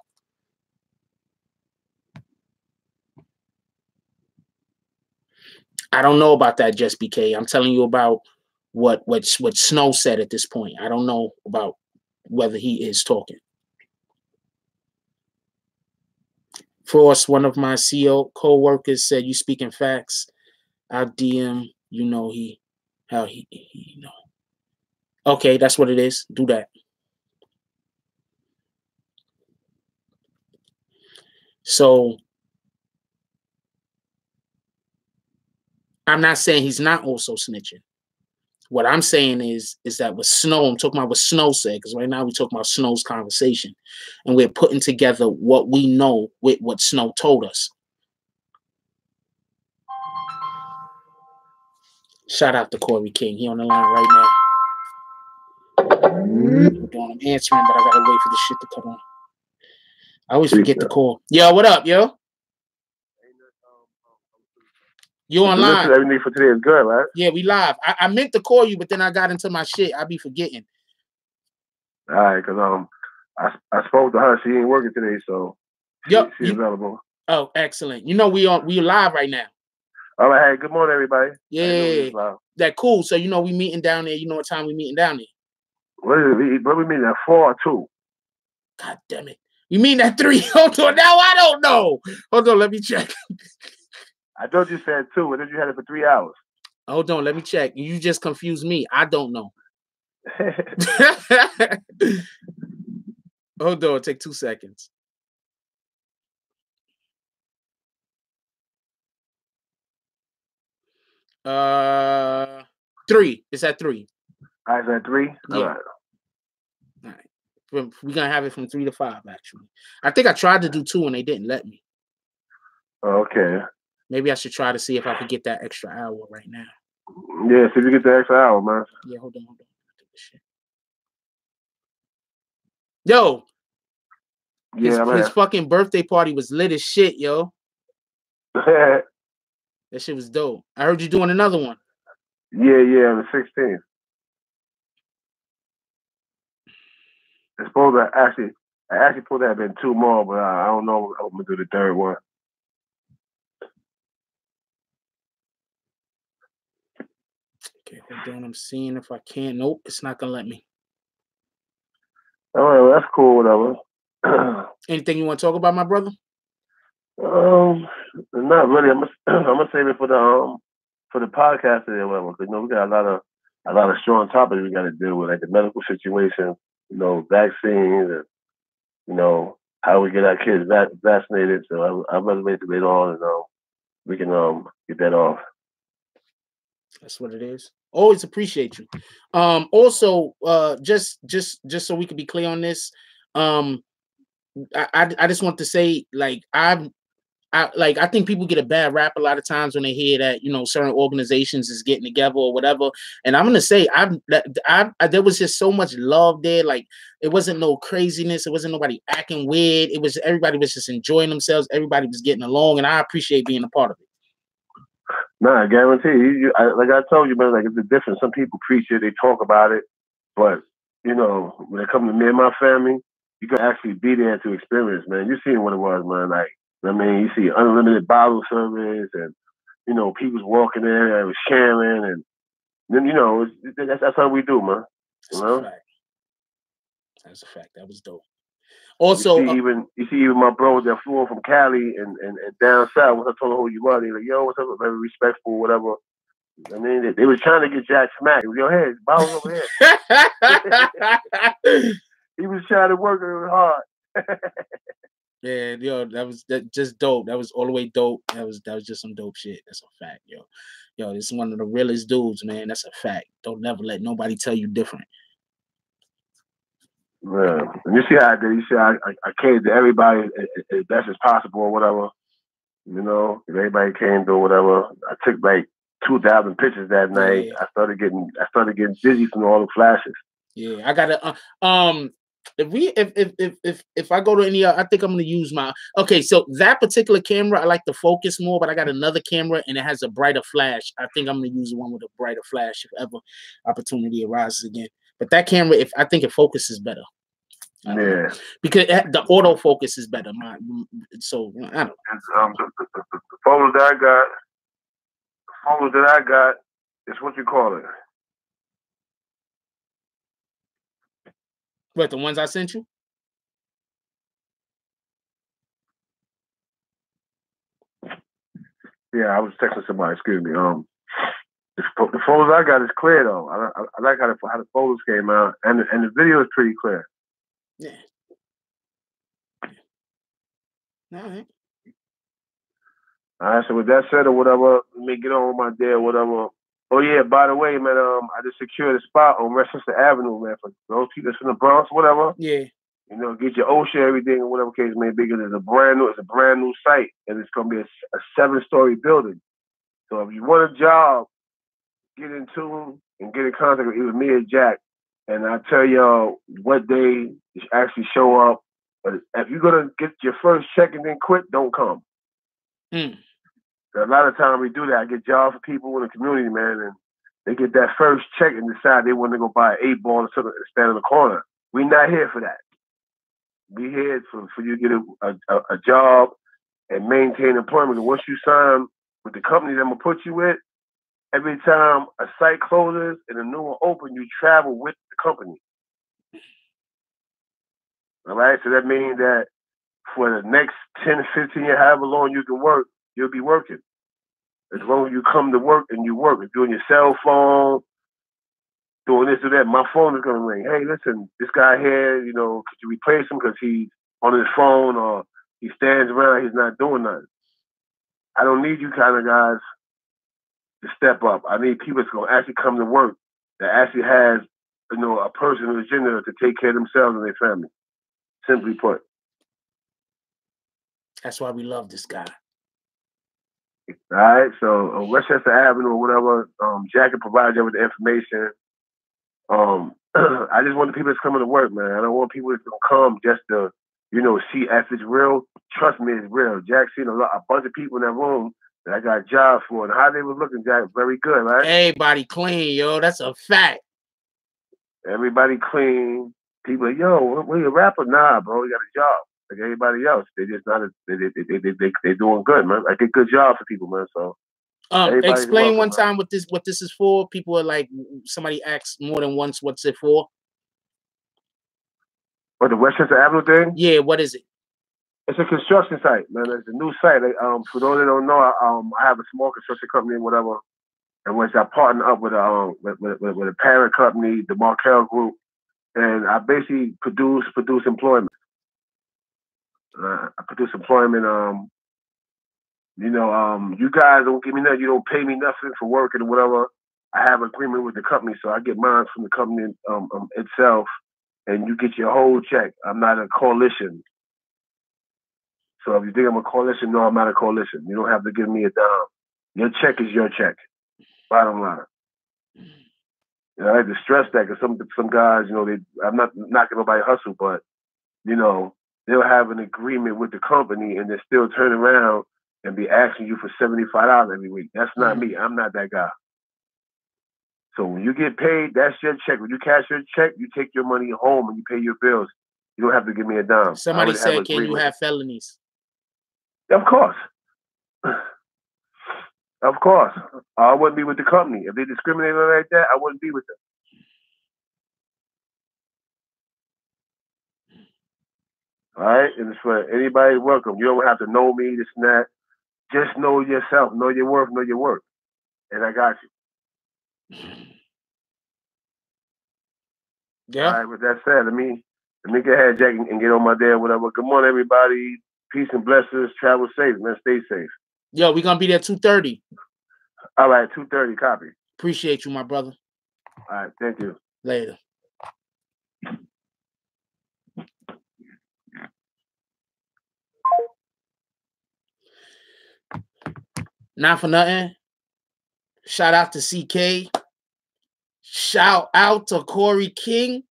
I don't know about that, Just BK. I'm telling you about what Snow said at this point. I don't know about whether he is talking. Frost, one of my CO co-workers, said, "You speaking facts. I'll DM, you know, how he you know." Okay, that's what it is. Do that. So I'm not saying he's not also snitching. What I'm saying is that with Snow, I'm talking about what Snow said, because right now we're talking about Snow's conversation, and we're putting together what we know with what Snow told us. Shout out to Corey King. He on the line right now. I'm answering, but I gotta wait for the shit to come on. I always forget to call. Yo, what up, yo? You online? Everything for today is good, right? Yeah, we live. I meant to call you, but then I got into my shit. I be forgetting. All right, because I spoke to her. She ain't working today, so she's available. Oh, excellent. You know we live right now. All right, hey, good morning, everybody. Yeah, that cool. So you know we meeting down there. You know what time we meeting down there? What is it? What we meeting at 4 or 2? God damn it! You mean at 3? Hold on, now I don't know. Hold on, let me check. I thought you said 2, and then you had it for 3 hours. Hold on, let me check. You just confused me. I don't know. Hold on, take 2 seconds. Uh, 3. It's at 3. All right, it's at 3? Yeah. All right. We're gonna have it from 3 to 5, actually. I think I tried to do 2 and they didn't let me. Okay. Maybe I should try to see if I could get that extra hour right now. Yeah, see if you get the extra hour, man. Yeah, hold on. Yo. His fucking birthday party was lit as shit, yo. That shit was dope. I heard you doing another one. Yeah, on the 16th. It's supposed to actually supposed to have been 2 more, but I don't know. I'm gonna do the 3rd one. Okay, hold on. I'm seeing if I can. Nope, it's not gonna let me. All right, well, that's cool. Whatever. Anything you want to talk about, my brother? Not really. I'm gonna save it for the podcast today, whatever. Because we got a lot of strong topics we got to deal with, like the medical situation, vaccines, and how we get our kids vaccinated. So I'd rather wait later on, and we can get that off. That's what it is. Always appreciate you. Also, just so we can be clear on this, I just want to say, I think people get a bad rap a lot of times when they hear that certain organizations is getting together or whatever. And I'm gonna say there was just so much love there. Like it wasn't no craziness. It wasn't nobody acting weird. It was everybody was just enjoying themselves. Everybody was getting along, and I appreciate being a part of it. Nah, I guarantee you. Like I told you, man, like it's a difference. Some people preach it, they talk about it, but when it comes to me and my family, you can actually be there to experience, man. You seen what it was, man. Like, I mean, you see unlimited bottle service, and people's walking there and sharing, and then that's how we do, man. That's a fact. That's a fact. That was dope. Also, you see even my bros that flew from Cali and down south. Once I told them who you were, they like, yo, what's up? Very respectful, whatever. I mean, they was trying to get Jack smacked. Yo, hey, bottles over here. He was trying to work really hard. Yeah, that just dope. That was all the way dope. That was just some dope shit. That's a fact, yo. This is one of the realest dudes, man. That's a fact. Don't never let nobody tell you different. Yeah, and you see how I did. You see how I came to everybody as best as possible or whatever. If everybody came to whatever, I took like 2,000 pictures that night. I started getting dizzy from all the flashes. Yeah, I gotta If I go to any, I think I'm gonna use my. Okay, so that particular camera, I like the focus more, but I got another camera and it has a brighter flash. I think I'm gonna use the one with a brighter flash if ever opportunity arises again. But that camera, I think it focuses better. Yeah, because the autofocus is better. So I don't know. The photos that I got is what you call it. What, the ones I sent you? Yeah, I was texting somebody. Excuse me. The photos I got is clear though. I like how the photos came out, and the video is pretty clear. Yeah. All right. All right. So with that said, or whatever, let me get on with my day or whatever. Oh yeah, by the way, man, I just secured a spot on Westchester Avenue, man, for those people that's from the Bronx, whatever. Yeah. You know, get your OSHA, everything, or whatever case may be, because it's a brand new site, and it's gonna be a 7-story building. So if you want a job, get in tune and get in contact with either me or Jack, and I'll tell y'all what day you actually show up. But if you're gonna get your first check and then quit, don't come. A lot of times we do that. I get jobs for people in the community, man, and they get that first check and decide they want to go buy an 8-ball or something and stand in the corner. We're not here for that. We here for you to get a job and maintain employment. And once you sign with the company that I'm gonna put you with, every time a site closes and a new one opens, you travel with the company. All right? So that means that for the next 10, 15 years, however long you can work, you'll be working. As long as you come to work and you work. If you're on your cell phone, doing this or that, my phone is going to ring. Hey, listen, this guy here, you know, could you replace him because he's on his phone or he stands around, he's not doing nothing. I don't need you kind of guys to step up. I need people that's going to actually come to work, that actually has, you know, a personal agenda to take care of themselves and their family. Simply put. That's why we love this guy. All right, so Westchester Avenue or whatever, Jack can provide you with the information. I just want the people that's coming to work, man. I don't want people that's gonna come just to, you know, see if it's real. Trust me, it's real. Jack seen a bunch of people in that room that I got jobs for, and how they were looking, Jack, very good, right? Everybody clean, yo. That's a fact. Everybody clean. People like, yo, we a rapper? Nah, bro, we got a job. Like everybody else, they just not. They doing good, man. I get good jobs for people, man. So explain one time what this is for. People are like, somebody asks more than once, what's it for? What, the Westchester Avenue thing? Yeah, what is it? It's a construction site, man. It's a new site. For those that don't know, I have a small construction company and whatever, and once I partner up with a parent company, the Markel Group, and I basically produce employment. I produce employment. You guys don't give me nothing. You don't pay me nothing for working or whatever. I have an agreement with the company, so I get mine from the company itself, and you get your whole check. I'm not a coalition. So if you think I'm a coalition, no, I'm not a coalition. You don't have to give me a dime. Your check is your check. Bottom line. You know, I had to stress that because some guys, you know, I'm not knocking nobody hustle, but you know, they'll have an agreement with the company and they still turn around and be asking you for $75 every week. That's not me. I'm not that guy. So when you get paid, that's your check. When you cash your check, you take your money home and you pay your bills. You don't have to give me a dime. Somebody said, can you have felonies? Of course. Of course. I wouldn't be with the company. If they discriminated like that, I wouldn't be with them. All right? And it's for anybody welcome. You don't have to know me, this and that. Just know yourself. Know your worth, know your work. And I got you. Yeah. All right, with that said, let me get ahead, Jack, and get on my day or whatever. Good morning, everybody. Peace and blessings. Travel safe, man. Stay safe. Yo, we're going to be there 2:30. All right, 2:30. Copy. Appreciate you, my brother. All right, thank you. Later. Not for nothing. Shout out to CK. Shout out to Corey King.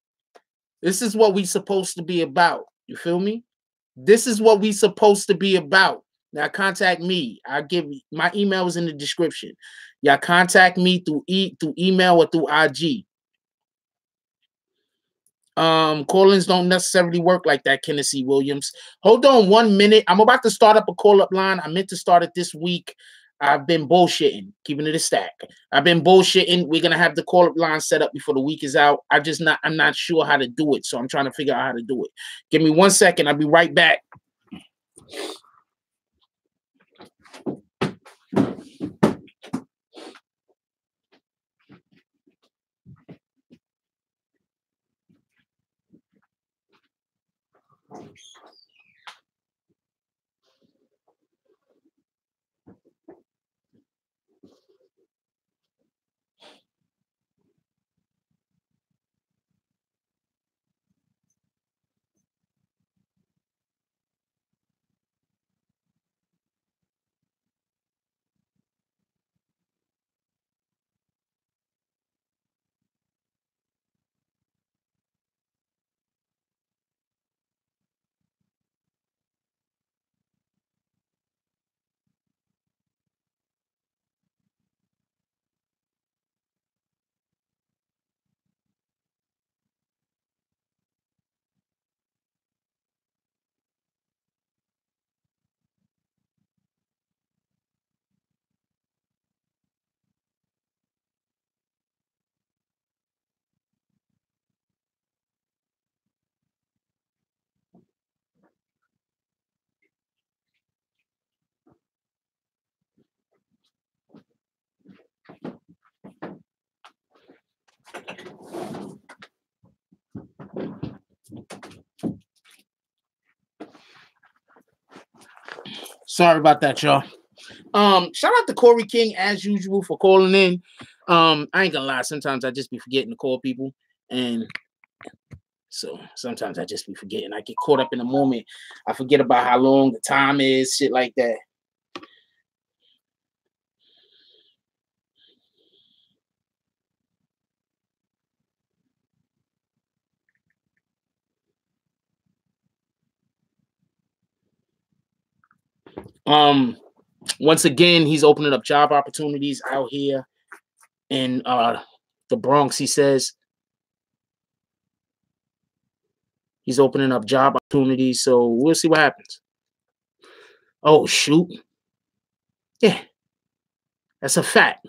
This is what we supposed to be about. You feel me? This is what we supposed to be about. Now contact me. I'll give you my email is in the description. Y'all contact me through email or through IG. Call-ins don't necessarily work like that, Tennessee Williams. Hold on 1 minute. I'm about to start up a call-up line. I meant to start it this week. I've been bullshitting, keeping it a stack. I've been bullshitting. We're gonna have the call-up line set up before the week is out. I'm not sure how to do it, so I'm trying to figure out how to do it. Give me 1 second. I'll be right back. Sorry about that, y'all. Shout out to Corey King as usual for calling in. I ain't gonna lie, sometimes I just be forgetting to call people, and so sometimes I just be forgetting. I get caught up in the moment. I forget about how long the time is, shit like that. Once again, he's opening up job opportunities out here in the Bronx. He says he's opening up job opportunities, so we'll see what happens. Oh shoot, yeah, that's a fact.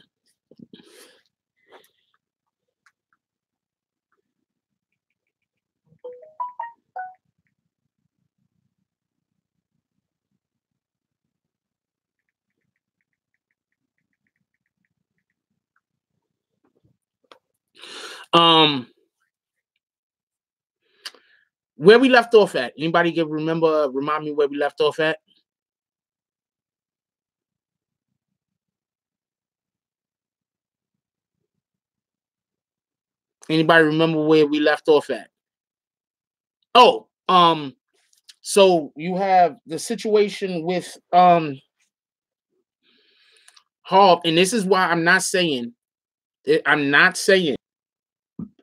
Where we left off at? Anybody can remind me where we left off at? Anybody remember where we left off at? Oh, so you have the situation with Harv, and this is why I'm not saying,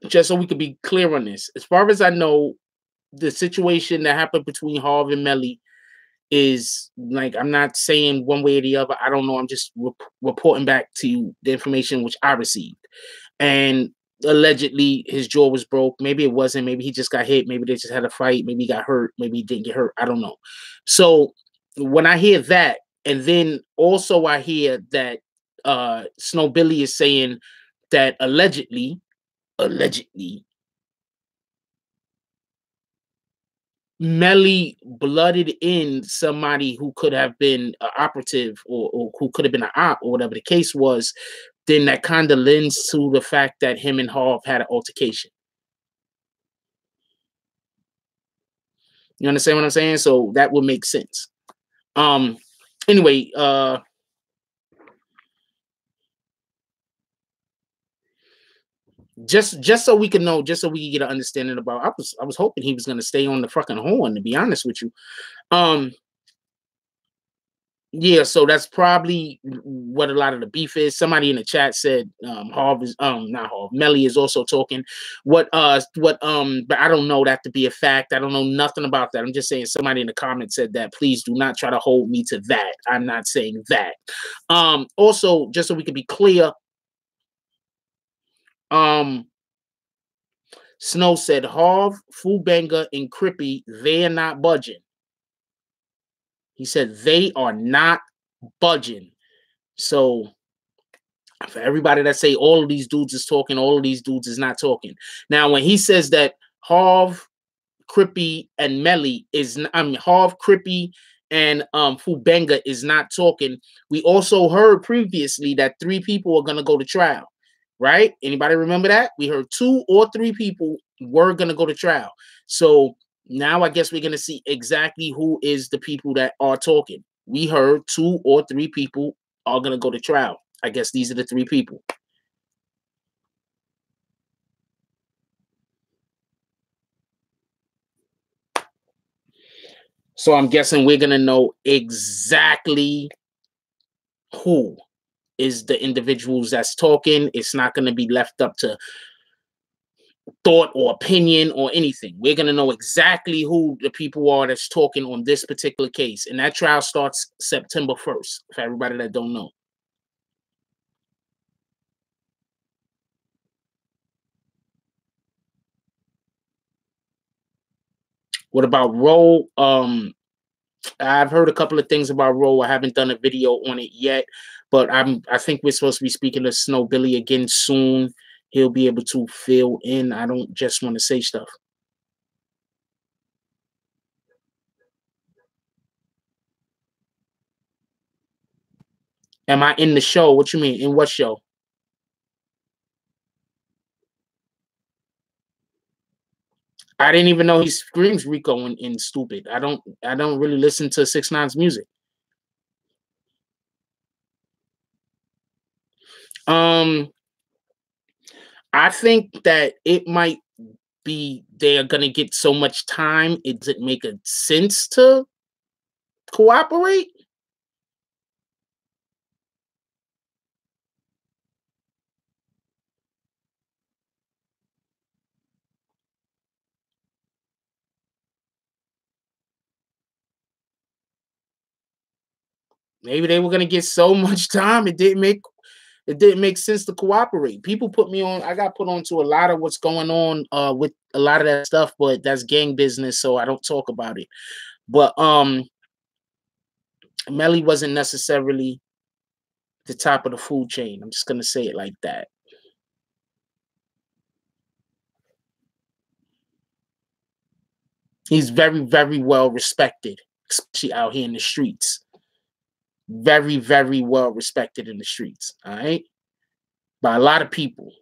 just so we could be clear on this. As far as I know, the situation that happened between Harv and Melly is like, I'm not saying one way or the other. I don't know. I'm just reporting back to you the information which I received. And allegedly his jaw was broke. Maybe it wasn't. Maybe he just got hit. Maybe they just had a fight. Maybe he got hurt. Maybe he didn't get hurt. I don't know. So when I hear that, and then also I hear that Snow Billy is saying that allegedly, Melly blooded in somebody who could have been an operative or who could have been an op or whatever the case was, then that kind of lends to the fact that him and Harv had an altercation. You understand what I'm saying? So that would make sense. Anyway, just so we can know, just so we can get an understanding about, I was hoping he was gonna stay on the fucking horn, to be honest with you. Yeah, so that's probably what a lot of the beef is. Somebody in the chat said Harv is not Harv, Melly is also talking. But I don't know that to be a fact. I don't know nothing about that. I'm just saying somebody in the comments said that. Please do not try to hold me to that. I'm not saying that. Also, just so we can be clear, Snow said Harv, Fubenga, and Crippy, they're not budging. He said they are not budging. So for everybody that say all of these dudes is talking, all of these dudes is not talking. Now, when he says that Harv, Crippy, and Melly is, Harv, Crippy, and Fubenga is not talking, we also heard previously that 3 people are gonna go to trial, right? Anybody remember that? We heard 2 or 3 people were gonna go to trial. So now I guess we're gonna see exactly who is the people that are talking. We heard 2 or 3 people are gonna go to trial. I guess these are the 3 people. So I'm guessing we're going to know exactly who is the individuals that's talking. It's not going to be left up to thought or opinion or anything. We're going to know exactly who the people are that's talking on this particular case. And that trial starts September 1st, for everybody that don't know. What about Roe? I've heard a couple of things about Roe. I haven't done a video on it yet, but I think we're supposed to be speaking to Snow Billy again soon. He'll be able to fill in. I don't just want to say stuff. Am I in the show? What you mean? In what show? I didn't even know he screams Rico in Stupid. I don't really listen to 6ix9ine's music. I think that it might be they're gonna get so much time, it doesn't make a sense to cooperate. Maybe they were gonna get so much time, it didn't make sense to cooperate. People put me on. I got put on to a lot of what's going on with a lot of that stuff, but that's gang business, so I don't talk about it. But Melly wasn't necessarily the top of the food chain. I'm just gonna say it like that. He's very, very well respected, especially out here in the streets. Very, very well respected in the streets. All right, by a lot of people.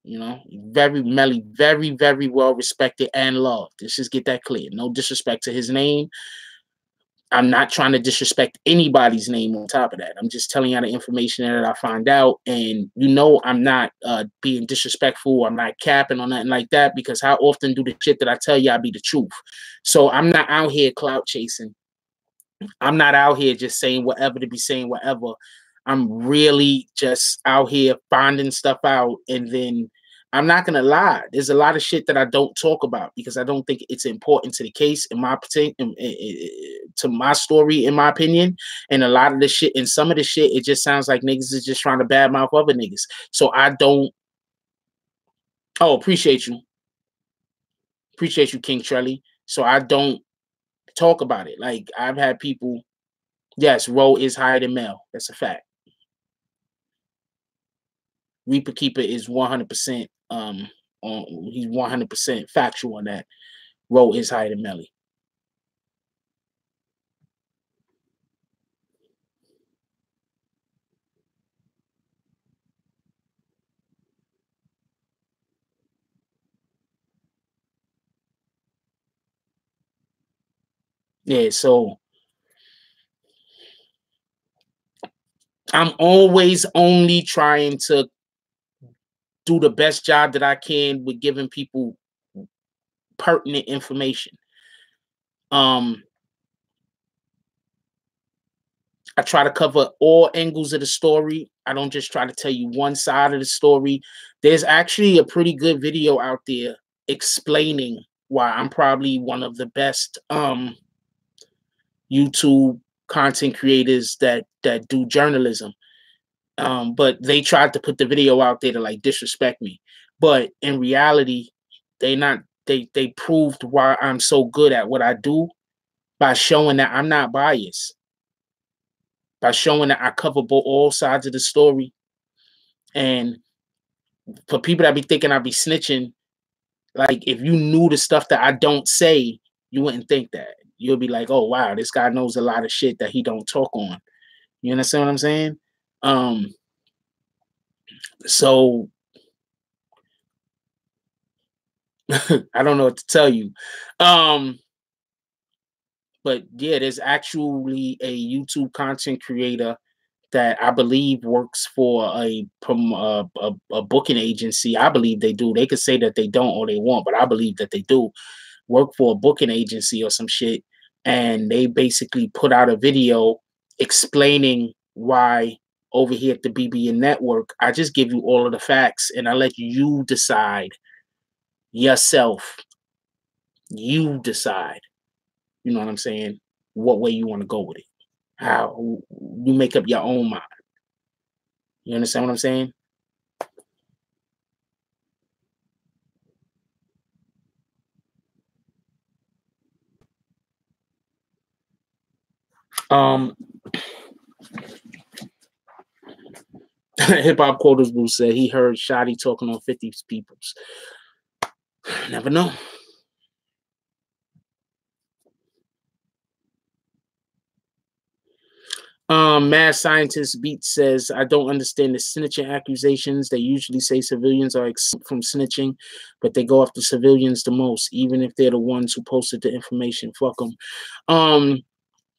You know, Melly, very, very well respected and loved. Let's just get that clear. No disrespect to his name. I'm not trying to disrespect anybody's name on top of that. I'm just telling you the information that I find out. And you know, I'm not being disrespectful. I'm not capping on nothing like that, because how often do the shit that I tell you I be the truth? So I'm not out here clout chasing. I'm not out here just saying whatever to be saying whatever. I'm really just out here finding stuff out, and then I'm not gonna lie. There's a lot of shit that I don't talk about because I don't think it's important to the case, in my to my story, in my opinion. And a lot of the shit, and some of the shit, it just sounds like niggas is just trying to badmouth other niggas. So I don't. Oh, appreciate you, King Trelly. So I don't talk about it. Like, I've had people. Yes, Roe is higher than Mel. That's a fact. Reaper Keeper is 100% he's 100% factual on that. Roe is higher than Melly. Yeah, so I'm always only trying to do the best job that I can with giving people pertinent information. I try to cover all angles of the story. I don't just try to tell you one side of the story. There's actually a pretty good video out there explaining why I'm probably one of the best YouTube content creators that do journalism. But they tried to put the video out there to like disrespect me. But in reality, they proved why I'm so good at what I do by showing that I'm not biased. By showing that I cover all sides of the story. And for people that be thinking I be snitching, like if you knew the stuff that I don't say, you wouldn't think that. You'll be like, oh wow, this guy knows a lot of shit that he don't talk on. You understand what I'm saying? So I don't know what to tell you. But yeah, there's actually a YouTube content creator that I believe works for a booking agency. I believe they do. They could say that they don't or they won't, but I believe that they do work for a booking agency or some shit. And they basically put out a video explaining why over here at the BBN Network, I just give you all of the facts and I let you decide yourself. You decide. You know what I'm saying? What way you want to go with it. How you make up your own mind. You understand what I'm saying? Hip Hop Quotas Boo said he heard Shotty talking on 50 Peoples. Never know. Mad Scientist Beat says, I don't understand the snitching accusations. They usually say civilians are exempt from snitching, but they go after civilians the most, even if they're the ones who posted the information. Fuck them.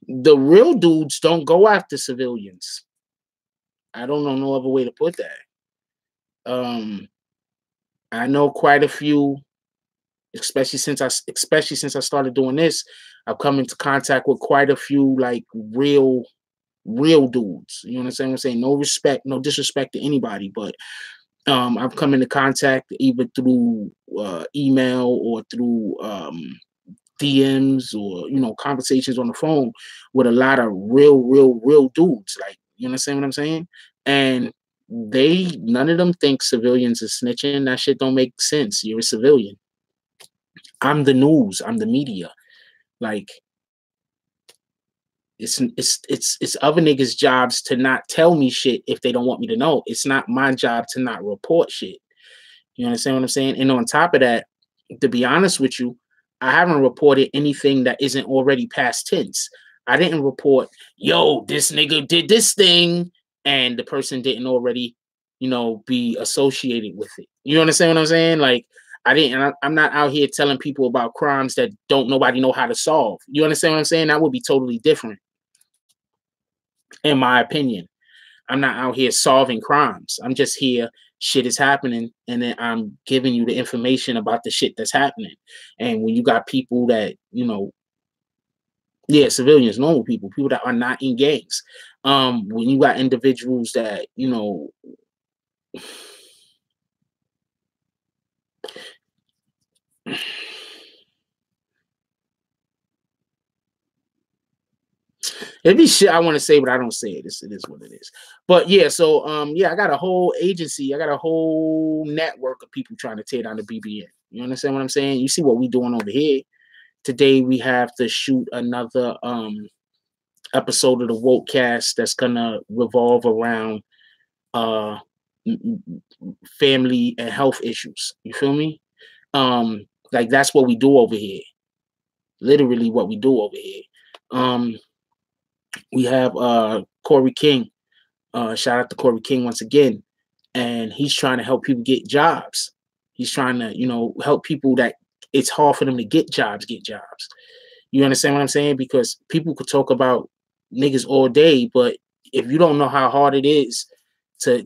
The real dudes don't go after civilians. I don't know no other way to put that. I know quite a few, especially since I started doing this. I've come into contact with quite a few like real dudes. You understand what I'm saying? No respect, no disrespect to anybody, but I've come into contact either through email or through DMs or conversations on the phone with a lot of real dudes. Like, you understand what I'm saying? And none of them think civilians are snitching. That shit don't make sense. You're a civilian. I'm the news. I'm the media. Like, it's other niggas' jobs to not tell me shit if they don't want me to know. It's not my job to not report shit. You understand what I'm saying? And on top of that, to be honest with you, I haven't reported anything that isn't already past tense. I didn't report, yo, this nigga did this thing, and the person didn't already, be associated with it. You understand what I'm saying? Like, I'm not out here telling people about crimes that nobody know how to solve. You understand what I'm saying? That would be totally different. In my opinion, I'm not out here solving crimes. I'm just here, shit is happening, and then I'm giving you the information about the shit that's happening. And when you got people that, civilians, normal people that are not in gangs, when you got individuals that, it'd be shit I want to say, but I don't say it. It is what it is. But yeah, so I got a whole agency, I got a whole network of people trying to tear down the BBN. You understand what I'm saying? You see what we doing over here. Today we have to shoot another episode of the Wokecast that's gonna revolve around family and health issues. You feel me? Like that's what we do over here. Literally what we do over here. We have Corey King. Shout out to Corey King once again. And he's trying to help people get jobs. He's trying to, help people that it's hard for them to get jobs. You understand what I'm saying? Because people could talk about niggas all day, but if you don't know how hard it is to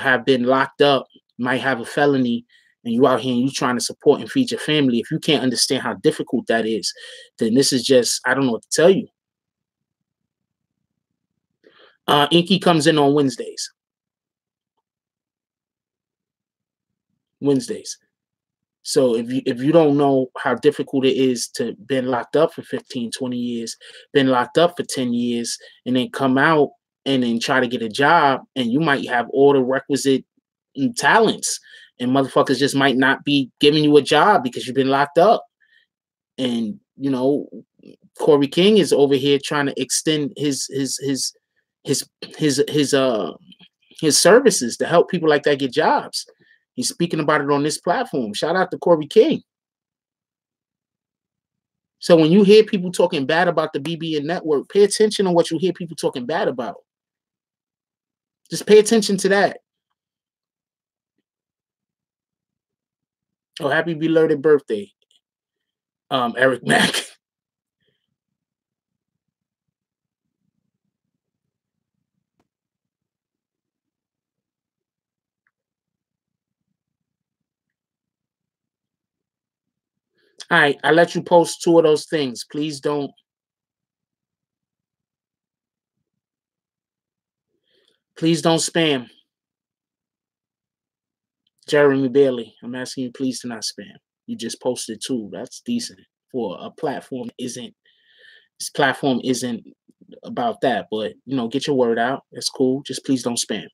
have been locked up, might have a felony, and you out here and you trying to support and feed your family, if you can't understand how difficult that is, then this is just, I don't know what to tell you. Inky comes in on Wednesdays. So if you don't know how difficult it is to been locked up for 15, 20 years, been locked up for 10 years, and then come out and then try to get a job, and you might have all the requisite talents, and motherfuckers just might not be giving you a job because you've been locked up. And you know, Corey King is over here trying to extend his services to help people like that get jobs. He's speaking about it on this platform. Shout out to Corey King. So when you hear people talking bad about the BBN network, pay attention to what you hear people talking bad about. Just pay attention to that. Oh, happy belated birthday, Eric Mack. All right, I let you post 2 of those things. Please don't spam. Jeremy Bailey, I'm asking you please do not spam. You just posted 2. That's decent for a platform. This platform isn't about that, but you know, get your word out. That's cool. Just please don't spam.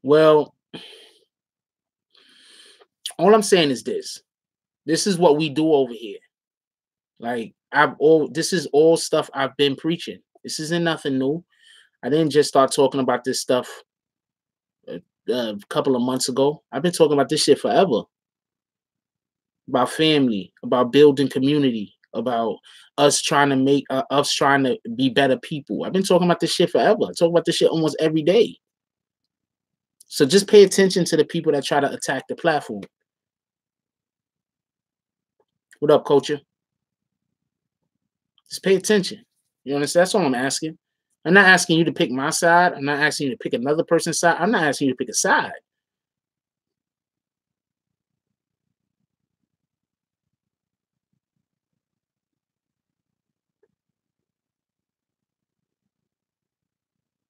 Well, all I'm saying is this. This is what we do over here. Like this is all stuff I've been preaching. This isn't nothing new. I didn't just start talking about this stuff a couple of months ago. I've been talking about this shit forever. About family, about building community, about us trying to be better people. I've been talking about this shit forever. I talk about this shit almost every day. So just pay attention to the people that try to attack the platform. What up, Culture? Just pay attention. You understand? That's all I'm asking. I'm not asking you to pick my side. I'm not asking you to pick another person's side. I'm not asking you to pick a side.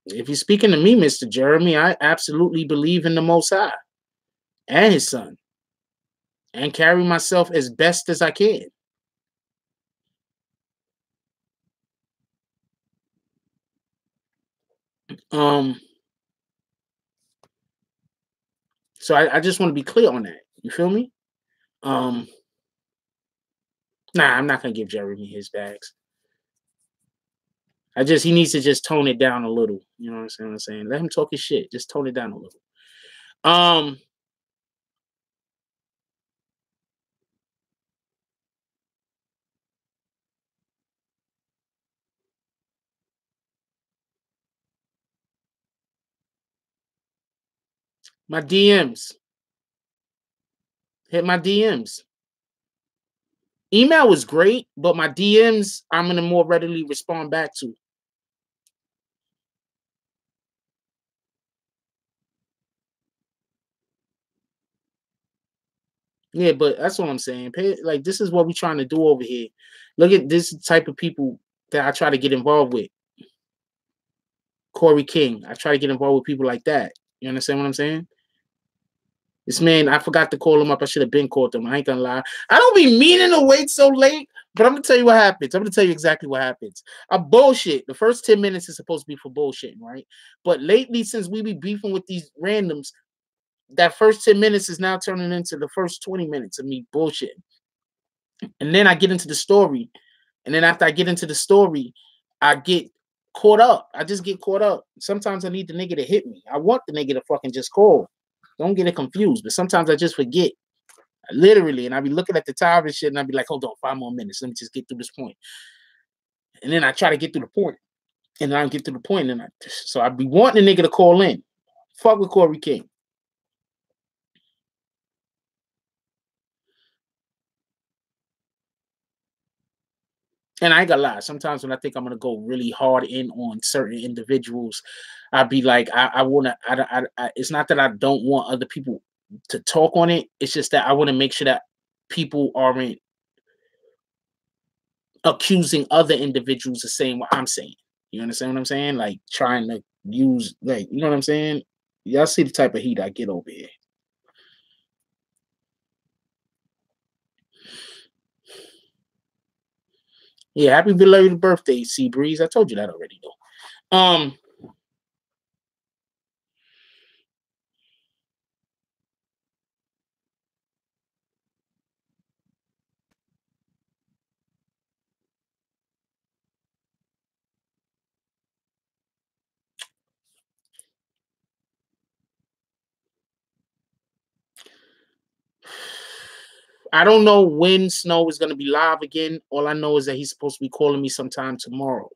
If you're speaking to me, Mr. Jeremy, I absolutely believe in the Most High and his son and carry myself as best as I can. So I just want to be clear on that. You feel me? Nah, I'm not gonna give Jeremy his bags. He needs to just tone it down a little. You know what I'm saying? Let him talk his shit. Just tone it down a little. My DMs. Hit my DMs. Email was great, but my DMs, I'm going to more readily respond back to. Yeah, but that's what I'm saying. Like, this is what we're trying to do over here. Look at this type of people that I try to get involved with. Corey King. I try to get involved with people like that. You understand what I'm saying? This man, I forgot to call him up. I should have been called him. I ain't gonna lie. I don't be meaning to wait so late, but I'm gonna tell you what happens. I'm gonna tell you exactly what happens. I bullshit. The first 10 minutes is supposed to be for bullshitting, right? But lately, since we be beefing with these randoms, that first 10 minutes is now turning into the first 20 minutes of me bullshitting. And then I get into the story. And then after I get into the story, I get caught up. I just get caught up. Sometimes I need the nigga to hit me. I want the nigga to fucking just call. Don't get it confused. But sometimes I just forget. Literally. And I be looking at the time and shit, and I be like, hold on, 5 more minutes. Let me just get through this point. And then I try to get through the point. And then I get through the point. So I be wanting the nigga to call in. Fuck with Corey King. And I ain't gonna lie, sometimes when I think I'm gonna go really hard in on certain individuals, I'd be like, I wanna, it's not that I don't want other people to talk on it. It's just that I want to make sure that people aren't accusing other individuals of saying what I'm saying. You understand what I'm saying? Like trying to use, like, you know what I'm saying? Y'all see the type of heat I get over here. Yeah, happy belated birthday, Sea Breeze. I told you that already, though. I don't know when Snow is going to be live again. All I know is that he's supposed to be calling me sometime tomorrow.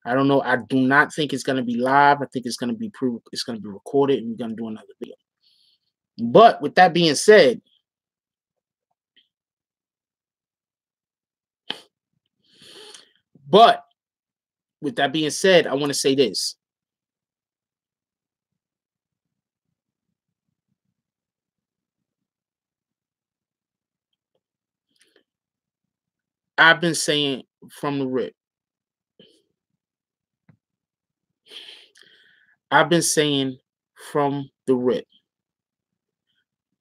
I don't know. I do not think it's going to be live. I think it's going to be it's going to be recorded, and we're going to do another video. But with that being said, I want to say this. I've been saying from the rip. I've been saying from the rip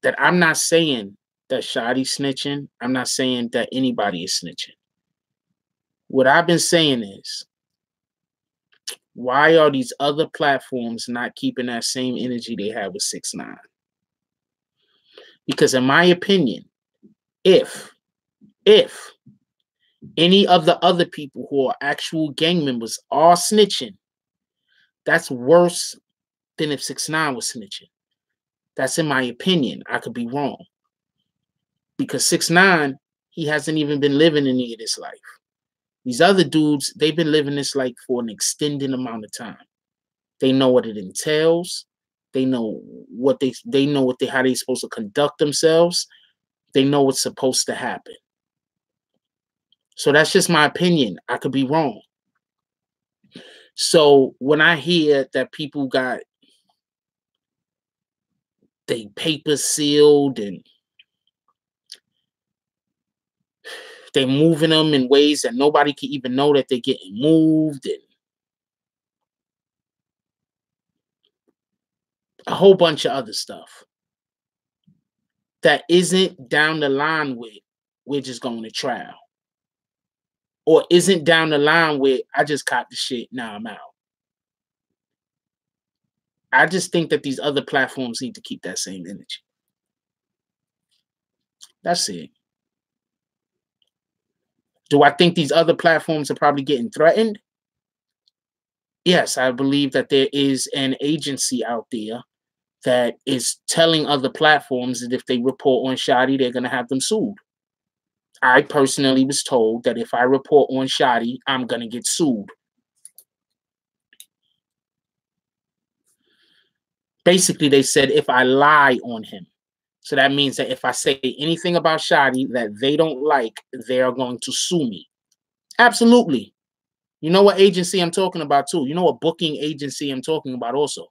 that I'm not saying that Shotty's snitching. I'm not saying that anybody is snitching. What I've been saying is, why are these other platforms not keeping that same energy they have with 6ix9ine? Because in my opinion, if any of the other people who are actual gang members are snitching, that's worse than if 6ix9ine was snitching. That's in my opinion. I could be wrong. Because 6ix9ine, he hasn't even been living any of this life. These other dudes, they've been living this life for an extended amount of time. They know what it entails. They know what how they're supposed to conduct themselves. They know what's supposed to happen. So that's just my opinion. I could be wrong. So when I hear that people got they papers sealed and they're moving them in ways that nobody can even know that they're getting moved, and a whole bunch of other stuff that isn't down the line with we're just going to trial, or isn't down the line with I just caught the shit, now I'm out. I just think that these other platforms need to keep that same energy. That's it. Do I think these other platforms are probably getting threatened? Yes, I believe that there is an agency out there that is telling other platforms that if they report on Shotty, they're going to have them sued. I personally was told that if I report on Shotty, I'm going to get sued. Basically, they said if I lie on him. So that means that if I say anything about Shotty that they don't like, they're going to sue me. Absolutely. You know what agency I'm talking about too. You know what booking agency I'm talking about also.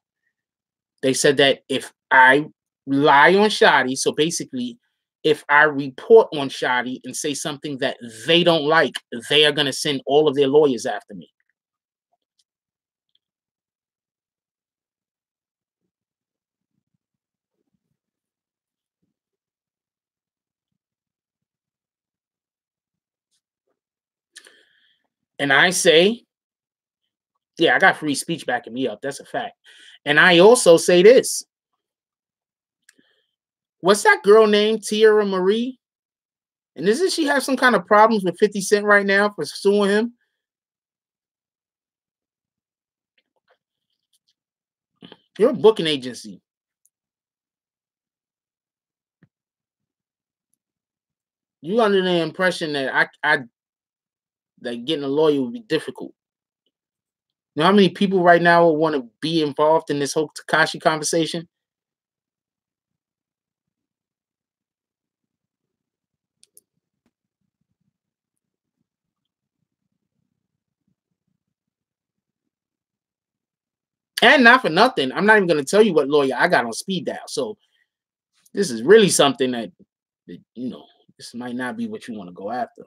They said that if I lie on Shotty, so basically if I report on Shotty and say something that they don't like, they are going to send all of their lawyers after me. And I say, yeah, I got free speech backing me up. That's a fact. And I also say this. What's that girl named Tierra Marie? And doesn't she have some kind of problems with 50 Cent right now for suing him? You're a booking agency. You under the impression that that getting a lawyer would be difficult. You know how many people right now will want to be involved in this whole Tekashi conversation? And not for nothing, I'm not even going to tell you what lawyer I got on speed dial. So this is really something that you know, this might not be what you want to go after.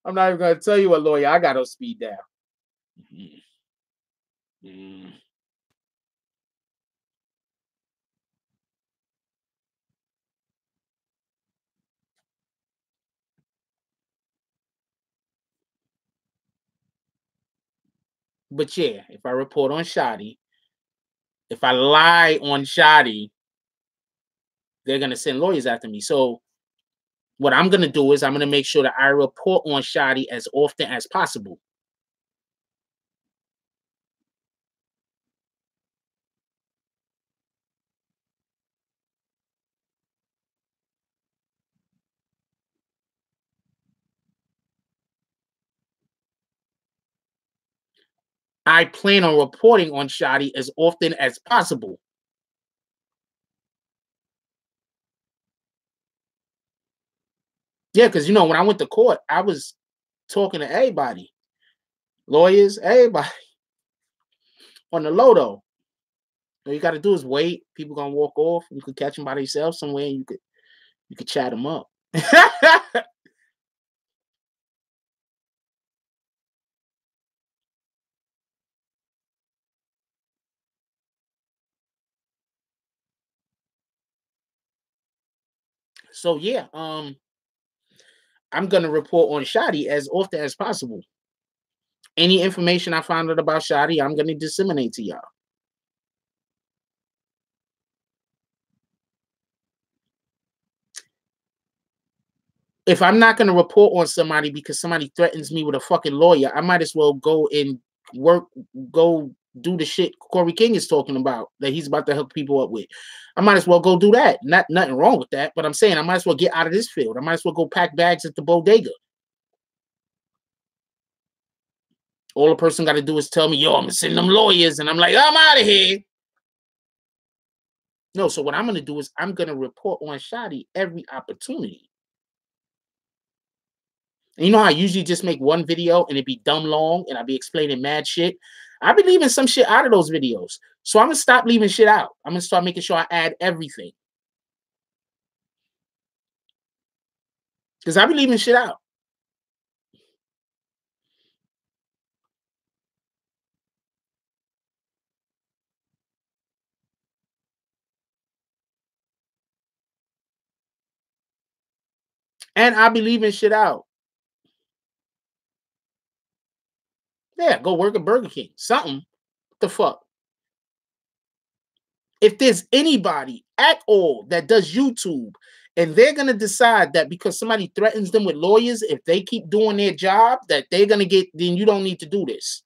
I'm not even going to tell you what lawyer I got on speed dial. But yeah, if I report on Shotti, if I lie on Shotti, they're going to send lawyers after me. So what I'm going to do is I'm going to make sure that I report on Shotti as often as possible. I plan on reporting on Shotti as often as possible. Yeah, because, you know, when I went to court, I was talking to everybody. Lawyers, everybody. On the low, though. All you got to do is wait. People going to walk off. You could catch them by themselves somewhere, and you could chat them up. So yeah, I'm gonna report on Shotti as often as possible. Any information I found out about Shotti, I'm gonna disseminate to y'all. If I'm not gonna report on somebody because somebody threatens me with a fucking lawyer, I might as well go and go do the shit Corey King is talking about that he's about to hook people up with. I might as well go do that. Nothing wrong with that, but I'm saying I might as well get out of this field. I might as well go pack bags at the bodega. All a person got to do is tell me, yo, I'm gonna send them lawyers, and I'm like, I'm out of here. No, so what I'm gonna do is I'm gonna report on Shotti every opportunity. And you know how I usually just make one video and it be dumb long and I be explaining mad shit? I be leaving some shit out of those videos. So I'm gonna stop leaving shit out. I'm gonna start making sure I add everything. Because I be leaving shit out. And I be leaving shit out. Yeah, go work at Burger King. Something. What the fuck? If there's anybody at all that does YouTube and they're going to decide that because somebody threatens them with lawyers, if they keep doing their job, that they're going to get, then you don't need to do this.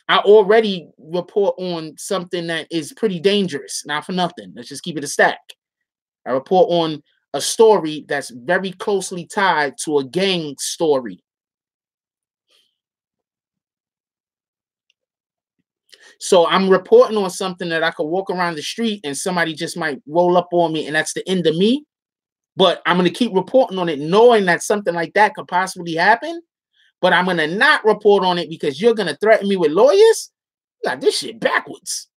I already report on something that is pretty dangerous. Not for nothing. Let's just keep it a stack. I report on a story that's very closely tied to a gang story. So I'm reporting on something that I could walk around the street and somebody just might roll up on me and that's the end of me. But I'm going to keep reporting on it knowing that something like that could possibly happen. But I'm going to not report on it because you're going to threaten me with lawyers. You got this shit backwards.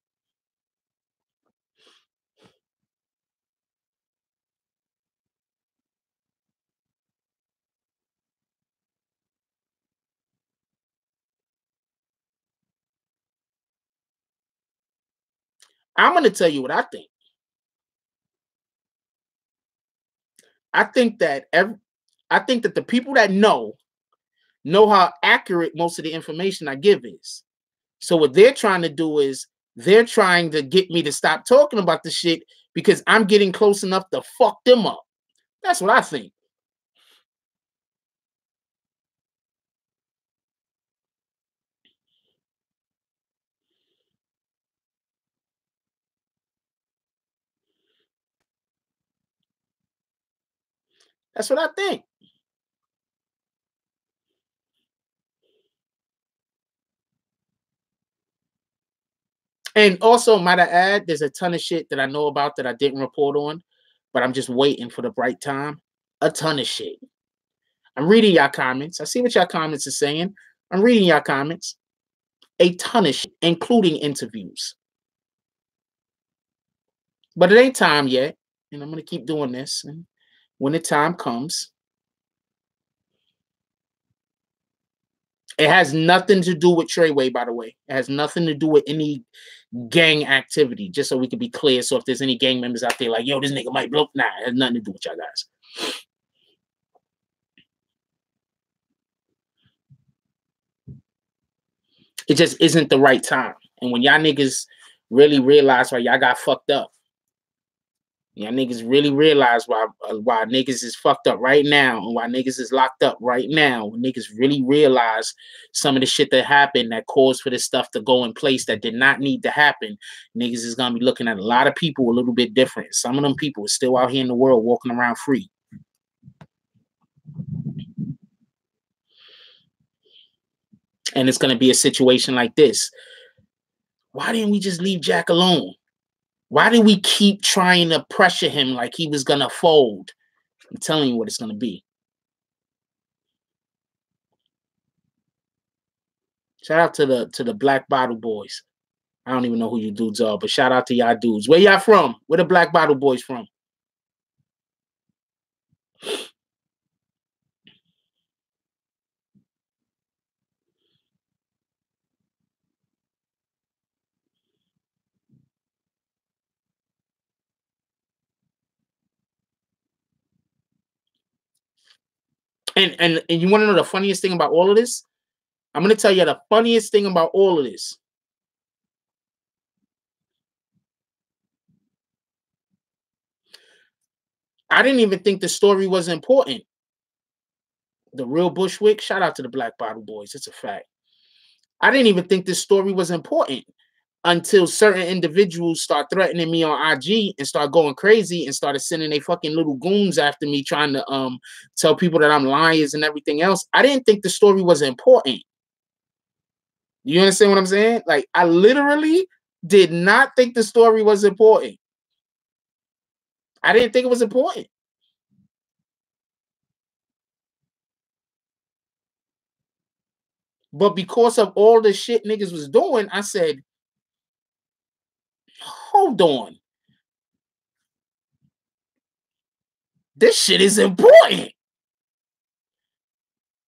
I'm going to tell you what I think. I think that the people that know how accurate most of the information I give is. So what they're trying to do is they're trying to get me to stop talking about the shit because I'm getting close enough to fuck them up. That's what I think. That's what I think. And also, might I add, there's a ton of shit that I know about that I didn't report on, but I'm just waiting for the right time. A ton of shit. I'm reading y'all comments. I see what y'all comments are saying. I'm reading your comments. A ton of shit, including interviews. But it ain't time yet. And I'm going to keep doing this. And when the time comes, it has nothing to do with Treyway, by the way. It has nothing to do with any gang activity, just so we can be clear. So if there's any gang members out there like, yo, this nigga might blow. Nah, it has nothing to do with y'all guys. It just isn't the right time. And when y'all niggas really realize why y'all got fucked up, y'all niggas really realize why niggas is fucked up right now and why niggas is locked up right now. When niggas really realize some of the shit that happened that caused for this stuff to go in place that did not need to happen, niggas is going to be looking at a lot of people a little bit different. Some of them people are still out here in the world walking around free. And it's going to be a situation like this. Why didn't we just leave Jack alone? Why did we keep trying to pressure him like he was going to fold? I'm telling you what it's going to be. Shout out to the Black Bottle Boys. I don't even know who you dudes are, but shout out to y'all dudes. Where y'all from? Where the Black Bottle Boys from? And you want to know the funniest thing about all of this? I'm going to tell you the funniest thing about all of this. I didn't even think the story was important. The Real Bushwick, shout out to the Black Bottle Boys. It's a fact. I didn't even think this story was important until certain individuals start threatening me on IG and start going crazy and started sending their fucking little goons after me trying to tell people that I'm liars and everything else. I didn't think the story was important. You understand what I'm saying? Like, I literally did not think the story was important. I didn't think it was important. But because of all the shit niggas was doing, I said, hold on. This shit is important.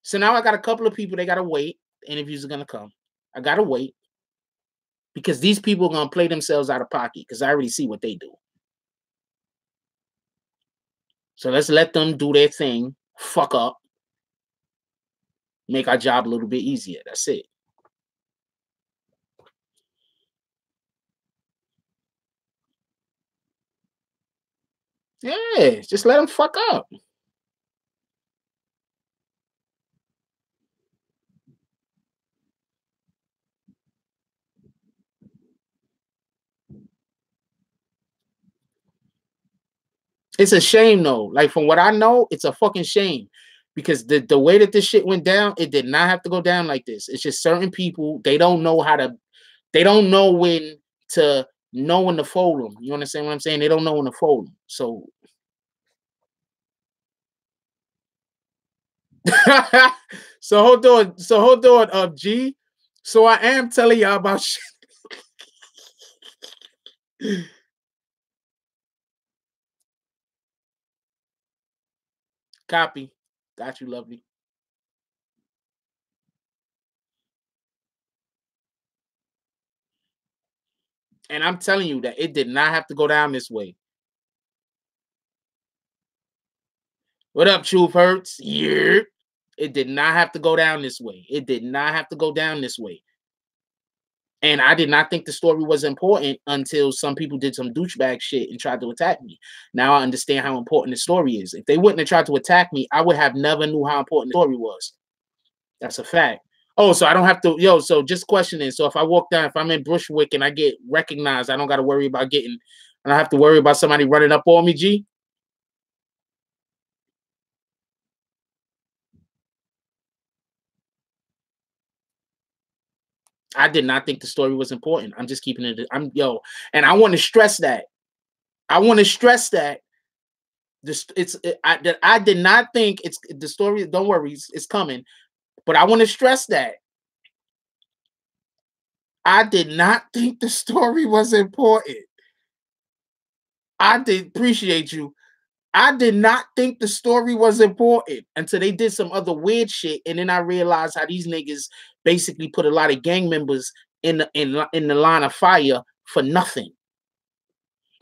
So now I got a couple of people, they got to wait. The interviews are going to come. I got to wait. Because these people are going to play themselves out of pocket because I already see what they do. So let's let them do their thing, fuck up, make our job a little bit easier. That's it. Yeah, just let them fuck up. It's a shame, though. Like, from what I know, it's a fucking shame. Because the way that this shit went down, it did not have to go down like this. It's just certain people, they don't know how to, they don't know when to fold them. You understand what I'm saying? They don't know when to fold them. So, so hold on, G. So I am telling y'all about shit. Copy. Got you, lovely. And I'm telling you that it did not have to go down this way. What up, Truth Hurts? Yeah. It did not have to go down this way. It did not have to go down this way. And I did not think the story was important until some people did some douchebag shit and tried to attack me. Now I understand how important the story is. If they wouldn't have tried to attack me, I would have never knew how important the story was. That's a fact. Oh, so I don't have to, so just questioning. So if I walk down, if I'm in Bushwick and I get recognized, I don't got to worry about I don't have to worry about somebody running up on me, G? I did not think the story was important. I'm just keeping it. And I want to stress that. I did not think it's the story. Don't worry, it's coming. But I want to stress that I did not think the story was important. I did appreciate you. I did not think the story was important until they did some other weird shit, and then I realized how these niggas basically put a lot of gang members in the line of fire for nothing.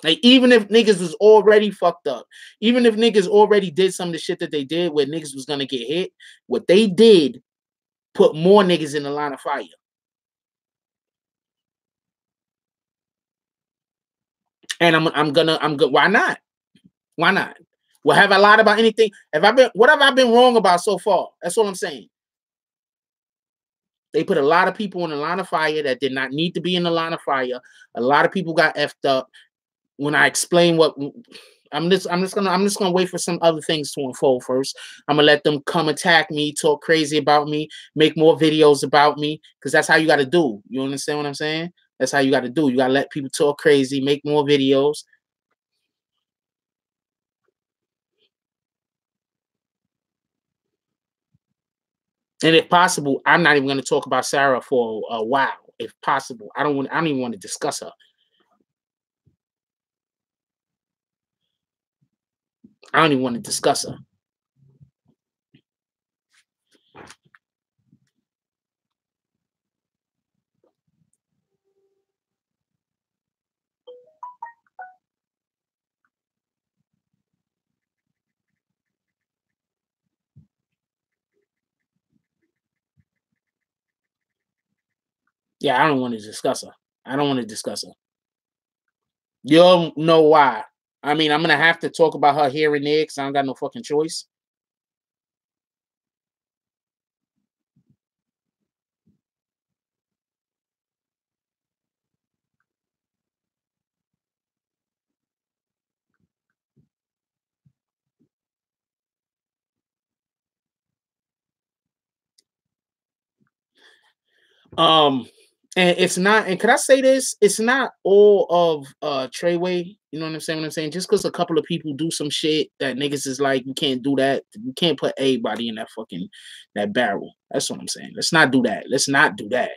Like, even if niggas was already fucked up, even if niggas already did some of the shit that they did where niggas was gonna get hit, what they did put more niggas in the line of fire. And I'm good. Why not? Why not? Well, have I lied about anything? What have I been wrong about so far? That's all I'm saying. They put a lot of people in the line of fire that did not need to be in the line of fire. A lot of people got effed up. When I explain what I'm just gonna wait for some other things to unfold first. I'm gonna let them come attack me, talk crazy about me, make more videos about me, because that's how you gotta do. You understand what I'm saying? That's how you gotta do. You gotta let people talk crazy, make more videos. And if possible, I'm not even going to talk about Sarah for a while. If possible, I don't even want to discuss her. I don't even want to discuss her. Yeah, I don't want to discuss her. I don't want to discuss her. You'll know why. I mean, I'm going to have to talk about her here and there because I don't got no fucking choice. And it's not, and could I say this? It's not all of Treyway. You know what I'm saying? What I'm saying? Just because a couple of people do some shit that niggas is like, you can't do that. You can't put everybody in that barrel. That's what I'm saying. Let's not do that. Let's not do that.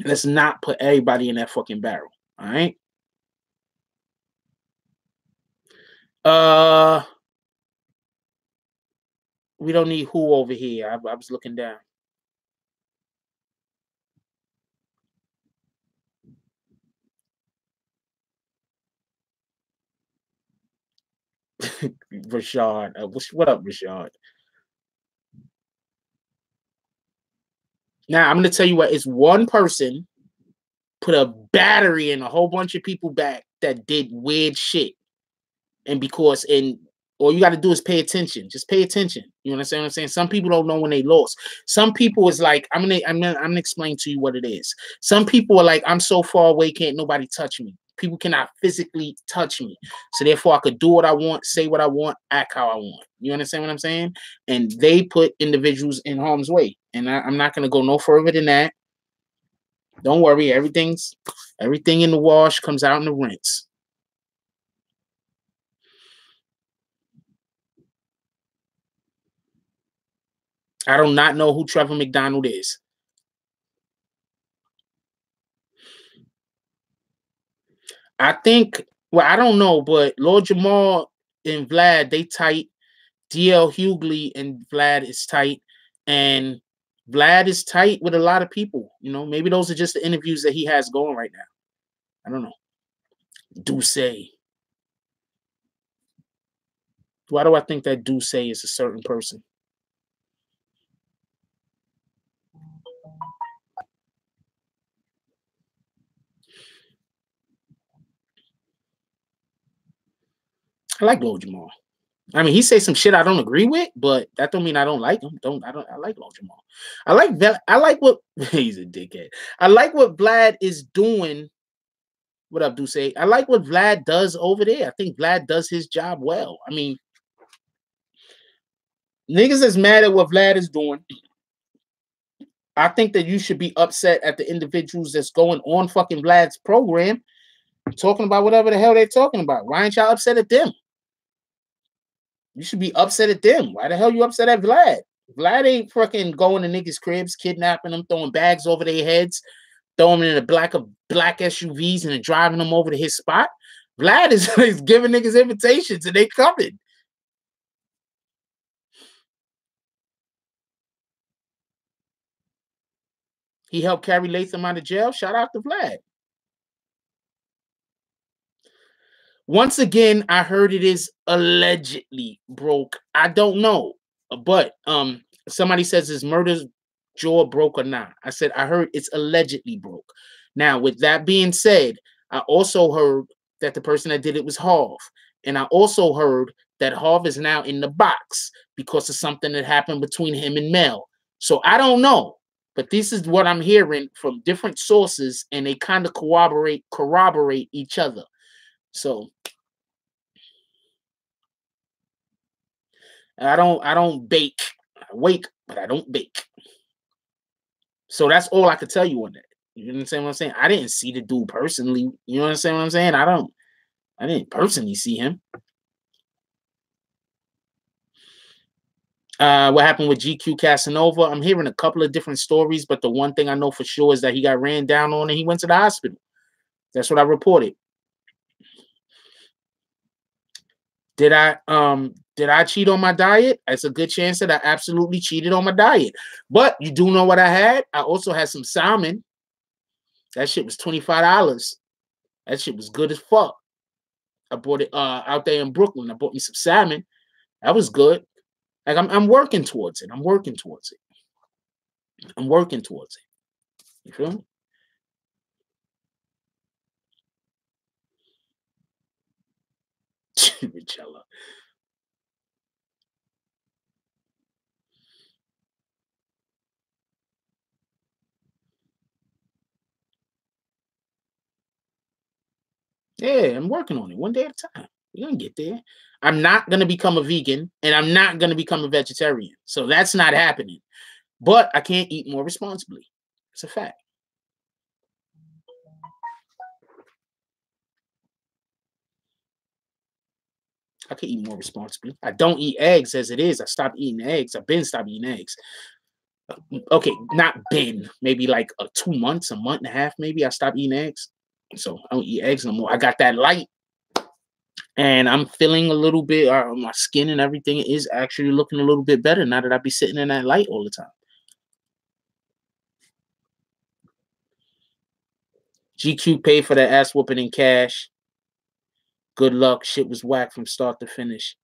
Let's not put everybody in that fucking barrel. All right. We don't need who over here. I was looking down. Rashad. What up, Rashad? Now, I'm going to tell you what. It's one person put a battery in a whole bunch of people back that did weird shit. And all you got to do is pay attention. Just pay attention. You understand what I'm saying? Some people don't know when they lost. Some people is like, I'm gonna explain to you what it is. Some people are like, I'm so far away, can't nobody touch me. People cannot physically touch me. So therefore I could do what I want, say what I want, act how I want. You understand what I'm saying? And they put individuals in harm's way. And I'm not gonna go no further than that. Don't worry, everything in the wash comes out in the rinse. I do not know who Trevor McDonald is. I think, well, I don't know, but Lord Jamar and Vlad, they tight. DL Hughley and Vlad is tight. And Vlad is tight with a lot of people. You know, maybe those are just the interviews that he has going right now. I don't know. Duce. Why do I think that Duce is a certain person? I like Lord Jamar. I mean, he says some shit I don't agree with, but that don't mean I don't like him. I like Lord Jamar. I like that. I like what he's a dickhead. I like what Vlad is doing. What up, Duce? I like what Vlad does over there. I think Vlad does his job well. I mean, niggas is mad at what Vlad is doing. I think that you should be upset at the individuals that's going on fucking Vlad's program, talking about whatever the hell they're talking about. Why ain't y'all upset at them? You should be upset at them. Why the hell you upset at Vlad? Vlad ain't fucking going to niggas' cribs, kidnapping them, throwing bags over their heads, throwing them in the black SUVs and then driving them over to his spot. Vlad is giving niggas invitations and they coming. He helped carry Latham out of jail. Shout out to Vlad. Once again, I heard it is allegedly broke. I don't know, but somebody says his murder's jaw broke or not. I said I heard it's allegedly broke. Now, with that being said, I also heard that the person that did it was Harv, and I also heard that Harv is now in the box because of something that happened between him and Mel. So I don't know, but this is what I'm hearing from different sources, and they kind of corroborate each other. So I don't bake. I wake, but I don't bake. So that's all I could tell you on that. You understand what I'm saying? I didn't see the dude personally. You understand what I'm saying? I didn't personally see him. What happened with GQ Casanova? I'm hearing a couple of different stories, but the one thing I know for sure is that he got ran down on and he went to the hospital. That's what I reported. Did I cheat on my diet? It's a good chance that I absolutely cheated on my diet. But you do know what I had? I also had some salmon. That shit was $25. That shit was good as fuck. I bought it out there in Brooklyn. I bought me some salmon. That was good. Like I'm working towards it. I'm working towards it. I'm working towards it. You feel me? Richella. Yeah, I'm working on it one day at a time. We're gonna get there. I'm not gonna become a vegan and I'm not gonna become a vegetarian. So that's not happening. But I can't eat more responsibly. It's a fact. I can eat more responsibly. I don't eat eggs as it is. I stopped eating eggs. I've been stopped eating eggs. Okay, not been. Maybe like 2 months, a month and a half, maybe I stopped eating eggs. So I don't eat eggs no more. I got that light. And I'm feeling a little bit, my skin and everything is actually looking a little bit better now that I be sitting in that light all the time. GQ paid for that ass whooping in cash. Good luck. Shit was whack from start to finish.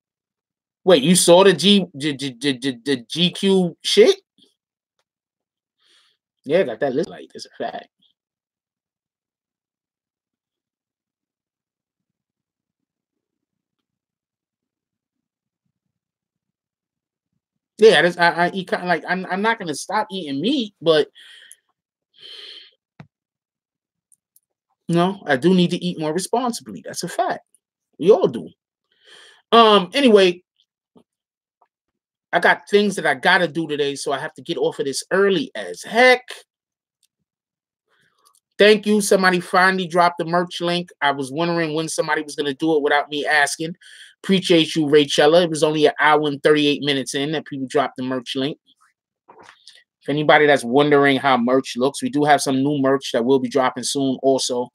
Wait, you saw the GQ shit? Yeah, got that lit light. That's a fact. Yeah, I eat kind of like I'm not gonna stop eating meat, but no, I do need to eat more responsibly. That's a fact. We all do. Anyway, I got things that I gotta do today, so I have to get off of this early as heck. Thank you. Somebody finally dropped the merch link. I was wondering when somebody was gonna do it without me asking. Appreciate you, Rachella. It was only an hour and 38 minutes in that people dropped the merch link. If anybody that's wondering how merch looks, we do have some new merch that will be dropping soon also.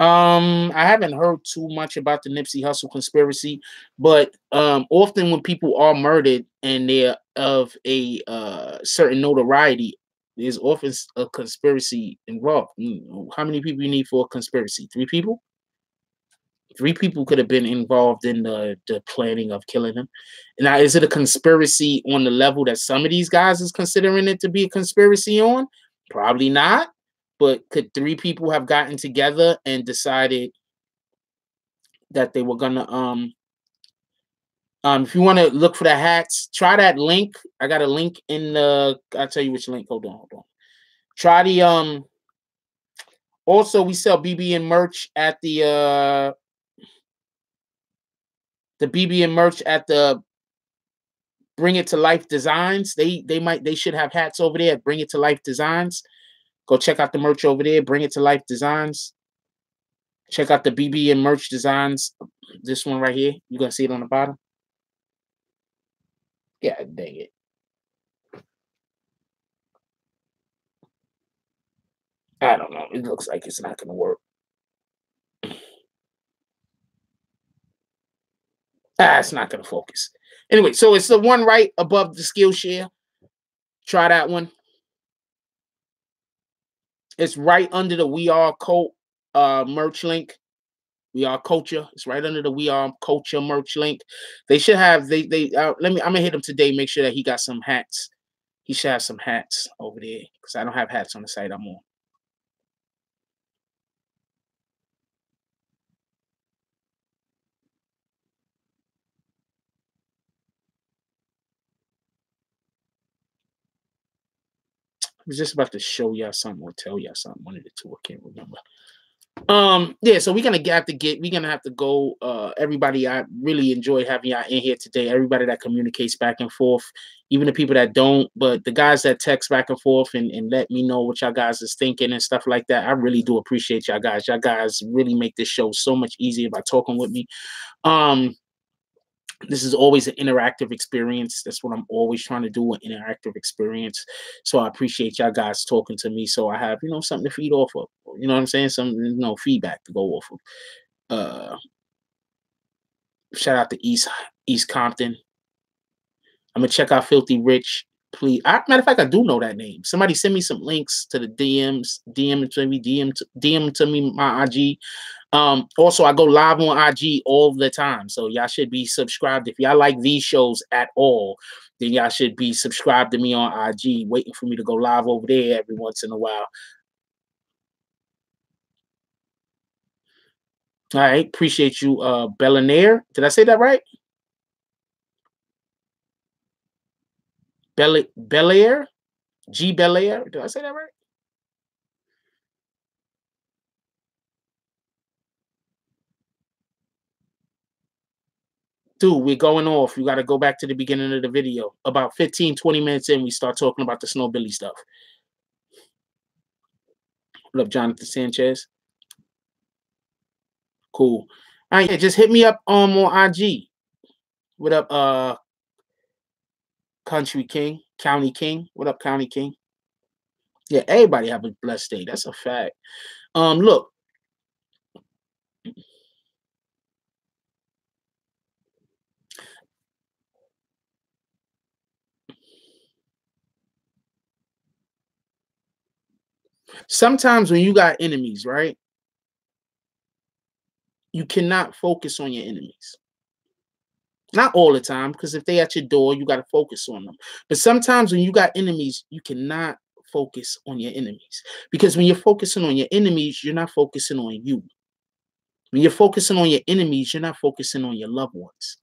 I haven't heard too much about the Nipsey Hussle conspiracy, but often when people are murdered and they're of a certain notoriety, there's often a conspiracy involved. How many people you need for a conspiracy? 3 people? 3 people could have been involved in the planning of killing him. Now, is it a conspiracy on the level that some of these guys is considering it to be a conspiracy on? Probably not. But could 3 people have gotten together and decided that they were gonna if you want to look for the hats, try that link. I got a link in the I'll tell you which link. Hold on. Try the also we sell BBN merch at the BBN merch at the Bring It to Life Designs. They should have hats over there at Bring It to Life Designs. Go check out the merch over there. Bring It to Life Designs. Check out the BBN merch designs. This one right here. You gonna see it on the bottom? Yeah, dang it. I don't know. It looks like it's not gonna work. It's not gonna focus. Anyway, so it's the one right above the Skillshare. Try that one. It's right under the We Are Cult merch link. We Are Culture. It's right under the We Are Culture merch link. They should have I'm gonna hit him today, make sure that he got some hats. He should have some hats over there because I don't have hats on the site I'm on. I was just about to show y'all something or tell y'all something. One of the two, I can't remember. Yeah, so we're gonna have to go. Everybody, I really enjoyed having y'all in here today. Everybody that communicates back and forth, even the people that don't, but the guys that text back and forth and let me know what y'all guys is thinking and stuff like that. I really do appreciate y'all guys. Y'all guys really make this show so much easier by talking with me. This is always an interactive experience. That's what I'm always trying to do, an interactive experience. So I appreciate y'all guys talking to me. So I have, something to feed off of. You know what I'm saying? Some, feedback to go off of. Shout out to East Compton. I'm gonna check out Filthy Rich. Please. Matter of fact, I do know that name. Somebody send me some links to the DMs. DM to me my IG. Also, I go live on IG all the time, so y'all should be subscribed. If y'all like these shows at all, then y'all should be subscribed to me on IG, waiting for me to go live over there every once in a while. All right, appreciate you, Bellinaire. Did I say that right? Belair? G Belair? Did I say that right? Dude, we're going off. You got to go back to the beginning of the video. About 15, 20 minutes in, we start talking about the Snow Billy stuff. What up, Jonathan Sanchez? Cool. All right, yeah, just hit me up on IG. What up, Country King, County King? What up, County King? Yeah, everybody have a blessed day. That's a fact. Look. Sometimes when you got enemies, right? You cannot focus on your enemies. Not all the time, because if they at your door, you got to focus on them. But sometimes when you got enemies, you cannot focus on your enemies. Because when you're focusing on your enemies, you're not focusing on you. When you're focusing on your enemies, you're not focusing on your loved ones.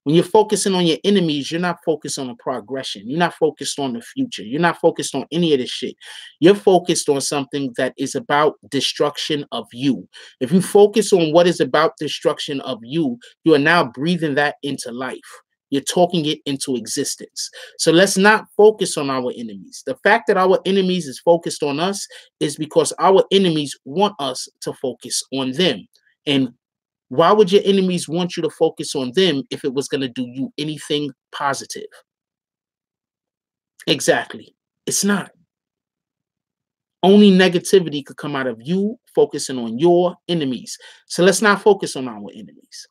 When you're focusing on your enemies, you're not focused on the progression. You're not focused on the future. You're not focused on any of this shit. You're focused on something that is about destruction of you. If you focus on what is about destruction of you, you are now breathing that into life. You're talking it into existence. So let's not focus on our enemies. The fact that our enemies is focused on us is because our enemies want us to focus on them. And why would your enemies want you to focus on them if it was going to do you anything positive? Exactly. It's not. Only negativity could come out of you focusing on your enemies. So let's not focus on our enemies.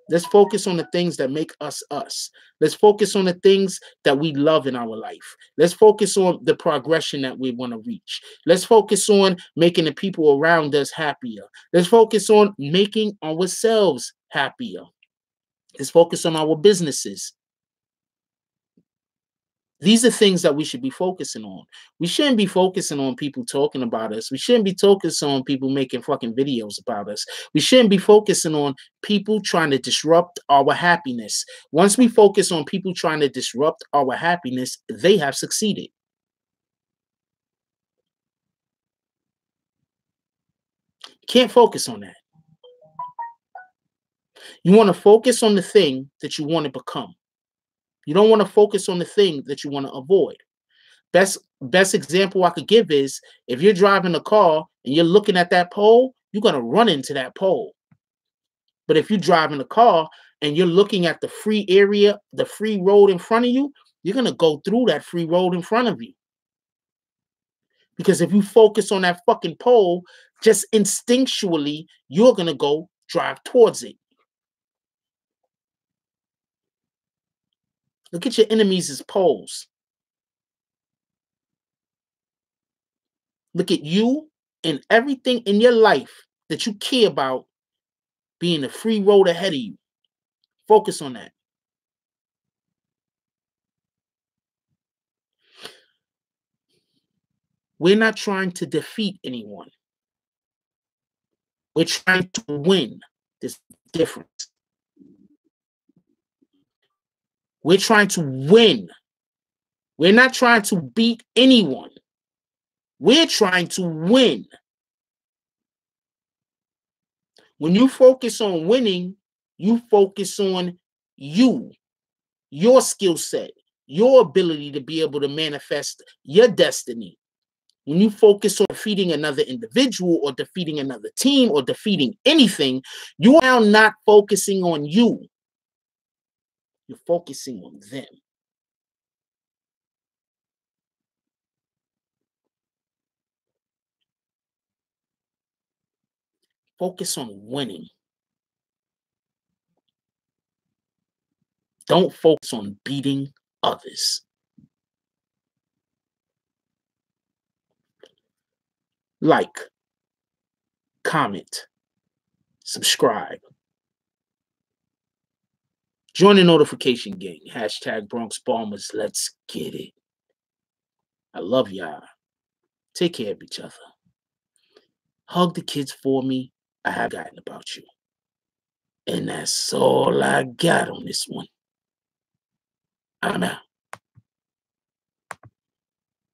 Let's focus on the things that make us us. Let's focus on the things that we love in our life. Let's focus on the progression that we want to reach. Let's focus on making the people around us happier. Let's focus on making ourselves happier. Let's focus on our businesses. These are things that we should be focusing on. We shouldn't be focusing on people talking about us. We shouldn't be focusing on people making fucking videos about us. We shouldn't be focusing on people trying to disrupt our happiness. Once we focus on people trying to disrupt our happiness, they have succeeded. Can't focus on that. You want to focus on the thing that you want to become. You don't want to focus on the thing that you want to avoid. Best example I could give is if you're driving a car and you're looking at that pole, you're going to run into that pole. But if you're driving a car and you're looking at the free area, the free road in front of you, you're going to go through that free road in front of you. Because if you focus on that fucking pole, just instinctually, you're going to go drive towards it. Look at your enemies as poles. Look at you and everything in your life that you care about being a free road ahead of you. Focus on that. We're not trying to defeat anyone. We're trying to win. There's a difference. We're trying to win. We're not trying to beat anyone. We're trying to win. When you focus on winning, you focus on you, your skill set, your ability to be able to manifest your destiny. When you focus on defeating another individual or defeating another team or defeating anything, you are now not focusing on you. You're focusing on them. Focus on winning. Don't focus on beating others. Like, comment, subscribe. Join the notification gang. Hashtag Bronx Bombers. Let's get it. I love y'all. Take care of each other. Hug the kids for me. I have gotten about you. And that's all I got on this one. I'm out.